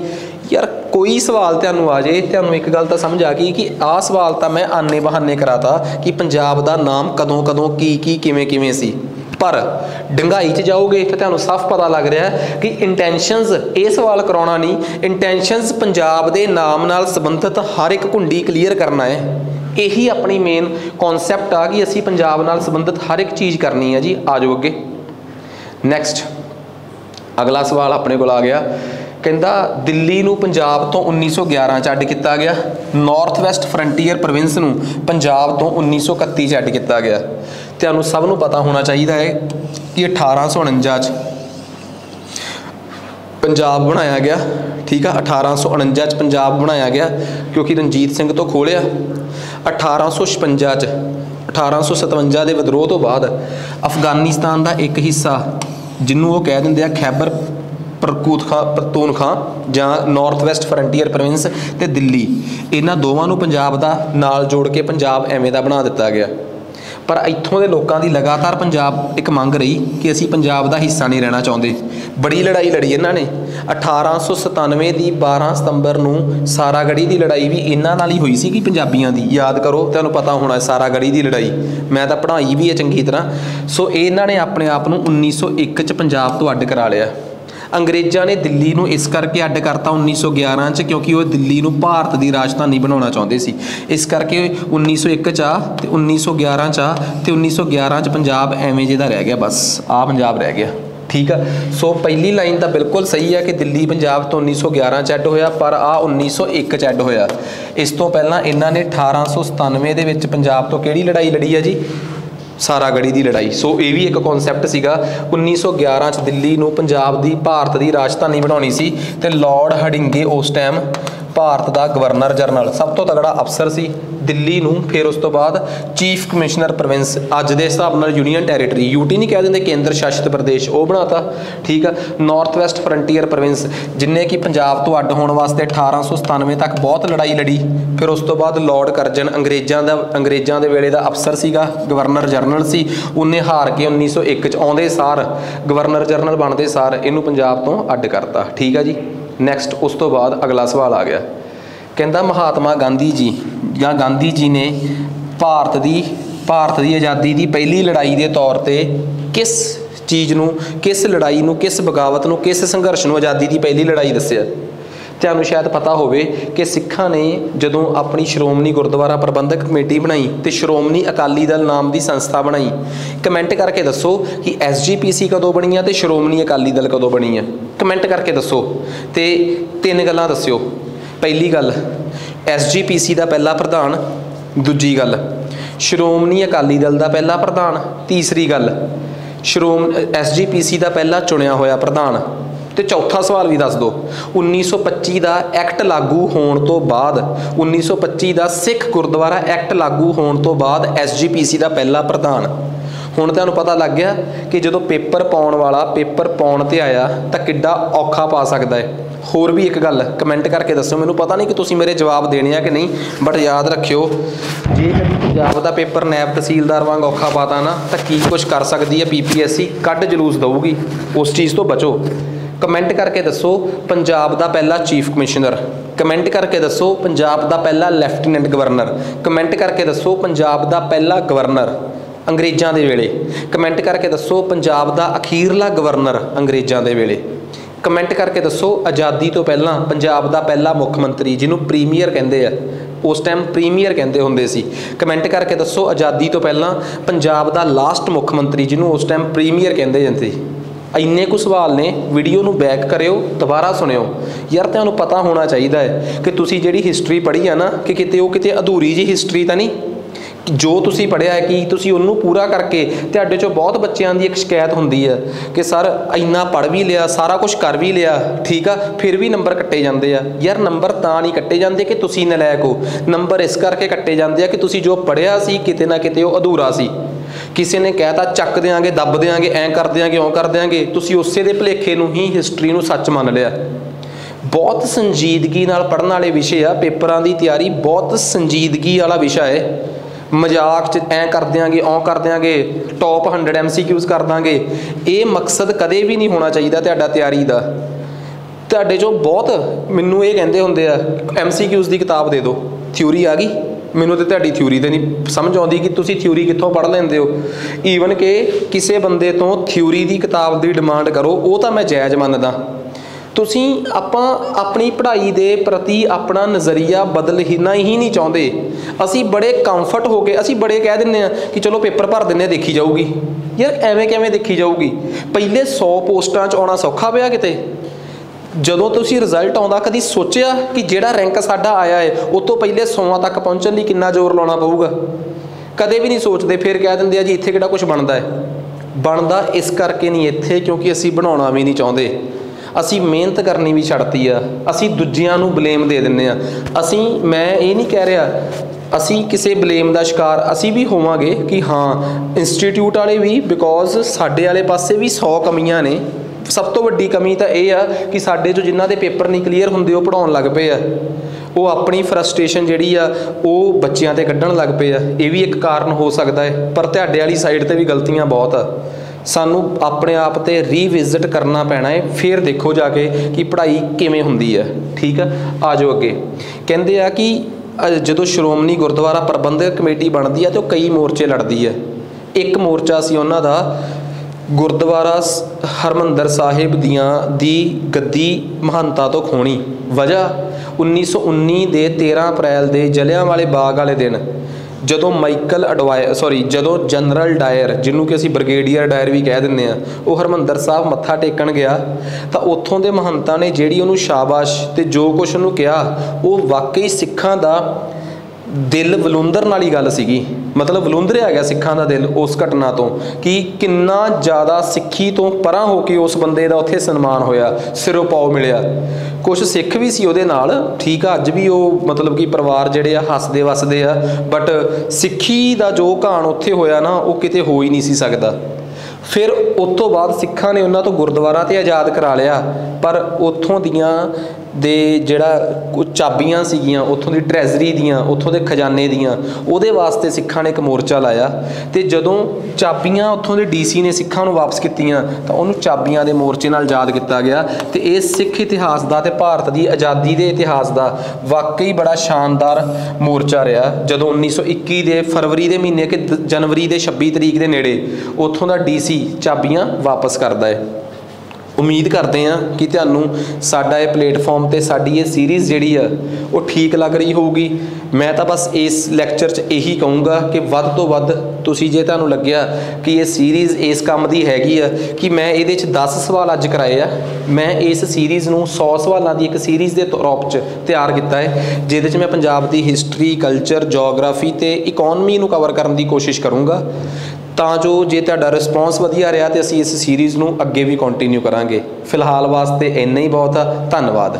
ਯਾਰ ਕੋਈ ਸਵਾਲ ਤੁਹਾਨੂੰ ਆ ਜਾਏ, ਤੁਹਾਨੂੰ ਇੱਕ ਗੱਲ ਤਾਂ ਸਮਝ ਆ ਗਈ ਕਿ ਆਹ ਸਵਾਲ ਤਾਂ ਮੈਂ ਆਨੇ ਬਹਾਨੇ ਕਰਾਤਾ ਕਿ ਪੰਜਾਬ ਦਾ ਨਾਮ ਕਦੋਂ ਕੀ ਕਿਵੇਂ ਸੀ। ਪਰ ਡੰਗਾਈ 'ਚ ਜਾਓਗੇ ਤਾਂ ਤੁਹਾਨੂੰ ਸਾਫ਼ ਪਤਾ ਲੱਗ ਰਿਹਾ ਕਿ ਇੰਟੈਂਸ਼ਨਸ ਇਹ ਸਵਾਲ ਕਰਾਉਣਾ ਨਹੀਂ, ਇੰਟੈਂਸ਼ਨਸ ਪੰਜਾਬ ਦੇ ਨਾਮ ਨਾਲ ਸੰਬੰਧਿਤ ਹਰ ਇੱਕ ਕੁੰਡੀ ਕਲੀਅਰ ਕਰਨਾ ਹੈ। ਇਹੀ ਆਪਣੀ ਮੇਨ ਕਨਸੈਪਟ ਆ ਕਿ ਅਸੀਂ ਪੰਜਾਬ ਨਾਲ ਸੰਬੰਧਿਤ ਹਰ ਇੱਕ ਚੀਜ਼ ਕਰਨੀ ਹੈ ਜੀ। ਆ ਜਾਓ ਅੱਗੇ। ਨੈਕਸਟ ਅਗਲਾ ਸਵਾਲ ਆਪਣੇ ਕੋਲ ਆ ਗਿਆ। ਕਹਿੰਦਾ ਦਿੱਲੀ ਨੂੰ ਪੰਜਾਬ ਤੋਂ 1911 'ਚ ਅੱਡ ਕੀਤਾ ਗਿਆ, ਨਾਰਥ ਵੈਸਟ ਫਰੰਟੀਅਰ ਪ੍ਰੋਵਿੰਸ ਨੂੰ ਪੰਜਾਬ ਤੋਂ 1931 'ਚ ਅੱਡ ਕੀਤਾ ਗਿਆ। ਤੁਹਾਨੂੰ ਸਭ ਨੂੰ ਪਤਾ ਹੋਣਾ ਚਾਹੀਦਾ ਹੈ ਕਿ 1849 'ਚ ਪੰਜਾਬ ਬਣਾਇਆ ਗਿਆ। ਠੀਕ ਆ। 1849 'ਚ ਪੰਜਾਬ ਬਣਾਇਆ ਗਿਆ ਕਿਉਂਕਿ ਰਣਜੀਤ ਸਿੰਘ ਤੋਂ ਖੋਲਿਆ। 1856 'ਚ 1857 ਦੇ ਵਿਦਰੋਹ ਤੋਂ ਬਾਅਦ ਅਫਗਾਨਿਸਤਾਨ ਦਾ ਇੱਕ ਹਿੱਸਾ ਜਿਹਨੂੰ ਉਹ ਕਹਿ ਦਿੰਦੇ ਆ ਖੈਬਰ ਪਖਤੂਨਖਵਾ ਜਾਂ ਨਾਰਥ ਵੈਸਟ ਫਰੰਟੀਅਰ ਪ੍ਰੋਵਿੰਸ ਤੇ ਦਿੱਲੀ, ਇਹਨਾਂ ਦੋਵਾਂ ਨੂੰ ਪੰਜਾਬ ਦਾ ਨਾਲ ਜੋੜ ਕੇ ਪੰਜਾਬ ਐਵੇਂ ਦਾ ਬਣਾ ਦਿੱਤਾ ਗਿਆ। पर इत्थों के लोगों की लगातार पंजाब एक मंग रही कि असी पंजाब का हिस्सा नहीं रहना चाहते। बड़ी लड़ाई लड़ी इन्होंने 1897 की 12 सितंबर नूं सारागढ़ी की लड़ाई भी इन्हां नाल ही हुई सी कि पंजाबियों की, याद करो, तुहानूं पता होना सारागढ़ी की लड़ाई, मैं तो पढ़ाई भी है चंगी तरह। सो इन्होंने अपने आप नूं 1901 च पंजाब तो अड्ड करा लिया। अंग्रेज़ों ने दिल्ली नूं इस करके अड्ड करता 1911 च क्योंकि वो दिल्ली नूं भारत की राजधानी बनाना चाहते सी। इस करके 1901 च आ ते 1911 च आ ते 1911 च पंजाब एवें जिहा रह गया, बस आ पंजाब रह गया। ठीक है, सो पहली लाइन तो बिल्कुल सही है कि दिल्ली पंजाब तो 1911 च अड्ड होया, पर आ 1901 च अड्ड होया। इस तो पहला इन्हों ने 1897 दे विच पंजाब तो किहड़ी लड़ाई लड़ी है जी, सारागढ़ी की लड़ाई। सो ये भी एक कॉन्सैप्ट सीगा। 1911 च दिल्ली नूं पंजाब की भारत की राजधानी बनानी सी ते लॉर्ड हडिंगे उस टाइम भारत का गवर्नर जनरल सब तो तगड़ा अफसर सी दिल्ली नूं। फिर उस तो बाद चीफ कमिश्नर प्रोविंस, अज के हिसाब नाल यूनीयन टैरेटरी, यूटी नहीं कह देंगे, केंद्र शासित प्रदेश, वो बनाता। ठीक है, नॉर्थ वैसट फ्रंटीयर प्रोविंस जिन्हें कि पंजाब तो अड्ड होने वास्ते 1897 तक बहुत लड़ाई लड़ी। फिर उस तो बाद लॉर्ड करजन अंग्रेज़ों के वेले का अफसर सीगा, गवर्नर जनरल सी, उन्हें हार के 1901 च आउंदे सार गवर्नर जनरल बनते सार इनू पंजाब तो अड्ड करता। ठीक है जी, नैक्सट उस तो बाद अगला सवाल आ गया, कहता महात्मा गांधी जी या गांधी जी ने भारत की आज़ादी की पहली लड़ाई के तौर पर किस चीज़ नूं, किस लड़ाई नूं, किस बगावत नूं, किस संघर्ष नूं आज़ादी की पहली लड़ाई दस्सिया। तुहानूं शायद पता होवे कि सिखां ने जदों अपनी श्रोमणी गुरुद्वारा प्रबंधक कमेटी बनाई तो श्रोमणी अकाली दल नाम की संस्था बनाई। कमेंट करके दसो कि SGPC कदों बनी है तो श्रोमणी अकाली दल कदों बनी है, कमेंट करके दसो। तो 3 गल्लां दस्सिओ। पहली गल SGPC का पहला प्रधान, दूजी गल श्रोमणी अकाली दल का पहला प्रधान, तीसरी गल SGPC का पहला चुनिया होया प्रधान। तो चौथा सवाल भी दस दो, 1925 का एक्ट लागू होने तो बाद, 1925 का सिख गुरुद्वारा एक्ट लागू होने तो बाद SGPC का पहला प्रधान। हुण तुहानूं पता लग गया कि जो पेपर पाउण वाला पेपर पाउण ते आया तो किड्डा औखा पा सकता है। होर भी एक गल कमेंट करके दसो, मैनूं पता नहीं कि तुसीं मेरे जवाब देने आ कि नहीं, बट याद रखियो जे कभी पंजाब का पेपर नैब तहसीलदार वांग औखा पाता ना तो की कुछ कर सकती है PPSC, कट जलूस दऊगी, उस चीज़ तो बचो। कमेंट करके दसो पंजाब का पहला चीफ कमिश्नर, कमेंट करके दसो पंजाब का पहला लैफ्टीनेंट गवर्नर, कमेंट करके दसो पंजाब का पहला गवर्नर अंग्रेज़ों के वेले, कमेंट करके दसो पंजाब का अखीरला गवर्नर अंग्रेज़ों के वेले, कमेंट करके दसो आज़ादी तो पहला पंजाब का पहला मुख्यमंत्री जिन्होंने प्रीमियर कहते हैं, उस टाइम प्रीमियर कहते होंदे सी। कमेंट करके दसो आज़ादी तो पहला पंजाब का लास्ट मुख्यमंत्री जिन्होंने उस टाइम प्रीमियर कहते जाते। इन्ने कुछ सवाल ने, वीडियो नूं बैक करियो, दोबारा सुनियो यार। तुहानूं पता होना चाहिए है कि तुसीं जिहड़ी हिस्टरी पढ़ी है ना कि किते वो किते अधूरी जी हिस्टरी तो नहीं, जो तुसीं पढ़िया है कि तुसीं उन्नू पूरा करके। तुहाडे चों बहुत बच्चों की एक शिकायत होंदी है कि सर इन्ना पढ़ भी लिया, सारा कुछ कर भी लिया, ठीक है, फिर भी नंबर कट्टे जाते हैं। यार नंबर तां नहीं कट्टे जाते कि तुसीं नलैक हो, नंबर इस करके कट्टे जाते हैं कि तुसीं जो पढ़िया सी किते ना किते वो अधूरा सी। किसी ने कहता चक देंगे, दब देंगे, ऐं कर देंगे, ओं कर देंगे, तुसीं उसे दे भुलेखे नूं ही हिस्टरी नूं सच मान लिया। बहुत संजीदगी नाल पढ़न वाले विषय आ, पेपरां दी तैयारी बहुत संजीदगी वाला विषय है। मजाक च ऐं कर देंगे, ओं कर देंगे, टॉप 100 MCQs कर देंगे, ये मकसद कदे भी नहीं होना चाहिए तुहाडा तैयारी का। तुहाडे चों बहुत मैनूं ये कहंदे हुंदे आ MCQs की किताब दे दो, थ्योरी आ गई, मैनूं तो तुहाडी थ्योरी तो नहीं समझ आउंदी कि तुसीं थ्योरी कित्थों पढ़ लैंदे हो। ईवन कि किसी बंदे तो थ्योरी की किताब की डिमांड करो, वो तो मैं जायज़ मनदा। तुसीं आपां अपनी पढ़ाई के प्रति अपना नज़रिया बदलना ही नहीं चाहते। असी बड़े कंफर्ट हो गए, असी बड़े कह दिंदे आ कि चलो पेपर भर दिंदे देखी जाऊगी। यार एवें किवें देखी जाऊगी? पहले 100 पोस्टां च आउणा सौखा पिया किते? जदों तुसीं रिजल्ट आउंदा कदी सोचिया कि जिहड़ा रैंक साडा आया है उस तो पहले 100 तक पहुँचण लई किन्ना जोर लाउणा पऊगा? कदे भी नहीं सोचते। फिर कह दिंदे आ जी इत्थे किहड़ा कुछ बनदा है। बनदा इस करके नहीं इत्थे क्योंकि असी बनाउणा भी नहीं चाहुंदे। असी मेहनत करनी भी छड्डती आ, असी दूजिਆਂ ਨੂੰ ब्लेम दे दिंदे आ। असी मैं ये नहीं कह रहा असी किसी ब्लेम का शिकार असी भी होवांगे कि हाँ इंस्टीट्यूट वाले भी, बिकॉज साडे वाले पासे भी 100 कमियां ने। सब तो वड्डी कमी तो यह आ कि साडे जो जिन्हां दे पेपर नहीं क्लीयर हुंदे वो पढ़ाउण लग पे आ। ਉਹ ਆਪਣੀ ਫਰਸਟ੍ਰੇਸ਼ਨ ਜਿਹੜੀ ਆ ਉਹ ਬੱਚਿਆਂ ਤੇ ਕੱਢਣ ਲੱਗ ਪਏ ਆ। ਇਹ ਵੀ ਇੱਕ ਕਾਰਨ ਹੋ ਸਕਦਾ ਹੈ। ਪਰ ਤੁਹਾਡੇ ਵਾਲੀ ਸਾਈਡ ਤੇ ਵੀ ਗਲਤੀਆਂ ਬਹੁਤ ਆ। ਸਾਨੂੰ ਆਪਣੇ ਆਪ ਤੇ ਰੀਵਿਜ਼ਿਟ ਕਰਨਾ ਪੈਣਾ ਹੈ, ਫਿਰ ਦੇਖੋ ਜਾ ਕੇ ਕਿ ਪੜ੍ਹਾਈ ਕਿਵੇਂ ਹੁੰਦੀ ਹੈ। ਠੀਕ ਆ, ਆ ਜਾਓ ਅੱਗੇ। ਕਹਿੰਦੇ ਆ ਕਿ ਜਦੋਂ ਸ਼੍ਰੋਮਣੀ ਗੁਰਦੁਆਰਾ ਪ੍ਰਬੰਧਕ ਕਮੇਟੀ ਬਣਦੀ ਆ ਤੇ ਉਹ ਕਈ ਮੋਰਚੇ ਲੜਦੀ ਹੈ। ਇੱਕ ਮੋਰਚਾ ਸੀ ਉਹਨਾਂ ਦਾ ਗੁਰਦੁਆਰਾ ਹਰਿਮੰਦਰ ਸਾਹਿਬ ਦੀ ਗੱਦੀ ਮਹੰਤਾ ਤੋਂ ਖੋਣੀ। ਵਜ੍ਹਾ 1919 ਦੇ 13 ਅਪ੍ਰੈਲ ਦੇ ਜਲਿਆਂਵਾਲੇ ਬਾਗ ਵਾਲੇ ਦਿਨ ਜਦੋਂ ਜਦੋਂ ਜਨਰਲ ਡਾਇਰ, ਜਿਹਨੂੰ ਕਿ ਅਸੀਂ ਬ੍ਰਿਗੇਡੀਅਰ ਡਾਇਰ ਵੀ ਕਹਿ ਦਿੰਦੇ ਹਾਂ, ਉਹ ਹਰਿਮੰਦਰ ਸਾਹਿਬ ਮੱਥਾ ਟੇਕਣ ਗਿਆ ਤਾਂ ਉੱਥੋਂ ਦੇ ਮਹੰਤਾਂ ਨੇ ਜਿਹੜੀ ਉਹਨੂੰ ਸ਼ਾਬਾਸ਼ ਤੇ ਜੋ ਕੁਛ ਉਹਨੂੰ ਕਿਹਾ ਉਹ ਵਾਕਈ ਸਿੱਖਾਂ ਦਾ ਦਿਲ ਵਲੂੰਧਰਨ ਵਾਲੀ ਗੱਲ ਸੀਗੀ। ਮਤਲਬ ਵਲੂੰਧਰਿਆ ਗਿਆ ਸਿੱਖਾਂ ਦਾ ਦਿਲ ਉਸ ਘਟਨਾ ਤੋਂ ਕਿ ਕਿੰਨਾ ਜ਼ਿਆਦਾ ਸਿੱਖੀ ਤੋਂ ਪਰਾਂ ਹੋ ਕੇ ਉਸ ਬੰਦੇ ਦਾ ਉੱਥੇ ਸਨਮਾਨ ਹੋਇਆ, ਸਿਰੋਂ ਪਾਉ ਮਿਲਿਆ। ਕੁਛ ਸਿੱਖ ਵੀ ਸੀ ਉਹਦੇ ਨਾਲ, ਠੀਕ ਆ, ਅੱਜ ਵੀ ਉਹ ਮਤਲਬ ਕਿ ਪਰਿਵਾਰ ਜਿਹੜੇ ਆ ਹੱਸਦੇ ਵਸਦੇ ਆ, ਬਟ ਸਿੱਖੀ ਦਾ ਜੋ ਘਾਣ ਉੱਥੇ ਹੋਇਆ ਨਾ ਉਹ ਕਿਤੇ ਹੋ ਹੀ ਨਹੀਂ ਸੀ ਸਕਦਾ। ਫਿਰ ਉਸ ਤੋਂ ਬਾਅਦ ਸਿੱਖਾਂ ਨੇ ਉਹਨਾਂ ਤੋਂ ਗੁਰਦੁਆਰਾ ਤੇ ਆਜ਼ਾਦ ਕਰਾ ਲਿਆ, ਪਰ ਉੱਥੋਂ ਦੀਆਂ ਦੇ ਜਿਹੜਾ ਚਾਬੀਆਂ ਸੀਗੀਆਂ ਉੱਥੋਂ ਦੀ ਟਰੈਜ਼ਰੀ ਦੀਆਂ, ਉੱਥੋਂ ਦੇ ਖਜ਼ਾਨੇ ਦੀਆਂ, ਉਹਦੇ ਵਾਸਤੇ ਸਿੱਖਾਂ ਨੇ ਇੱਕ ਮੋਰਚਾ ਲਾਇਆ। ਤੇ ਜਦੋਂ ਚਾਬੀਆਂ ਉੱਥੋਂ ਦੇ DC ਨੇ ਸਿੱਖਾਂ ਨੂੰ ਵਾਪਸ ਕੀਤੀਆਂ ਤਾਂ ਉਹਨੂੰ ਚਾਬੀਆਂ ਦੇ ਮੋਰਚੇ ਨਾਲ ਯਾਦ ਕੀਤਾ ਗਿਆ। ਤੇ ਇਹ ਸਿੱਖ ਇਤਿਹਾਸ ਦਾ ਤੇ ਭਾਰਤ ਦੀ ਆਜ਼ਾਦੀ ਦੇ ਇਤਿਹਾਸ ਦਾ ਵਾਕਈ ਬੜਾ ਸ਼ਾਨਦਾਰ ਮੋਰਚਾ ਰਿਹਾ। ਜਦੋਂ 1921 ਦੇ ਫਰਵਰੀ ਦੇ ਮਹੀਨੇ ਕਿ ਜਨਵਰੀ ਦੇ 26 ਤਰੀਕ ਦੇ ਨੇੜੇ ਉੱਥੋਂ ਦਾ DC ਚਾਬੀਆਂ ਵਾਪਸ ਕਰਦਾ ਹੈ। ਉਮੀਦ ਕਰਦੇ ਹਾਂ ਕਿ ਤੁਹਾਨੂੰ ਸਾਡਾ ਇਹ ਪਲੇਟਫਾਰਮ ਤੇ ਸਾਡੀ ਇਹ ਸੀਰੀਜ਼ ਜਿਹੜੀ ਆ ਉਹ ਠੀਕ ਲੱਗ ਰਹੀ ਹੋਊਗੀ। ਮੈਂ ਤਾਂ ਬਸ ਇਸ ਲੈਕਚਰ 'ਚ ਇਹੀ ਕਹੂੰਗਾ ਕਿ ਵੱਧ ਤੋਂ ਵੱਧ ਤੁਸੀਂ, ਜੇ ਤੁਹਾਨੂੰ ਲੱਗਿਆ ਕਿ ਇਹ ਸੀਰੀਜ਼ ਇਸ ਕੰਮ ਦੀ ਹੈਗੀ ਆ ਕਿ ਮੈਂ ਇਹਦੇ 'ਚ 10 ਸਵਾਲ ਅੱਜ ਕਰਾਏ ਆ, ਮੈਂ ਇਸ ਸੀਰੀਜ਼ ਨੂੰ 100 ਸਵਾਲਾਂ ਦੀ ਇੱਕ ਸੀਰੀਜ਼ ਦੇ ਰੂਪ 'ਚ ਤਿਆਰ ਕੀਤਾ ਹੈ, ਜਿਹਦੇ 'ਚ ਮੈਂ ਪੰਜਾਬ ਦੀ ਹਿਸਟਰੀ, ਕਲਚਰ, ਜੋਗਰਾਫੀ ਤੇ ਇਕੋਨਮੀ ਨੂੰ ਕਵਰ ਕਰਨ ਦੀ ਕੋਸ਼ਿਸ਼ ਕਰੂੰਗਾ, ਤਾਂ ਜੋ ਜੇ ਤੁਹਾਡਾ ਰਿਸਪੌਂਸ ਵਧੀਆ ਰਿਹਾ ਤੇ ਅਸੀਂ ਇਸ ਸੀਰੀਜ਼ ਨੂੰ ਅੱਗੇ ਵੀ ਕੰਟੀਨਿਊ ਕਰਾਂਗੇ। ਫਿਲਹਾਲ ਵਾਸਤੇ ਇੰਨਾ ਹੀ ਬਹੁਤ ਆ। ਧੰਨਵਾਦ।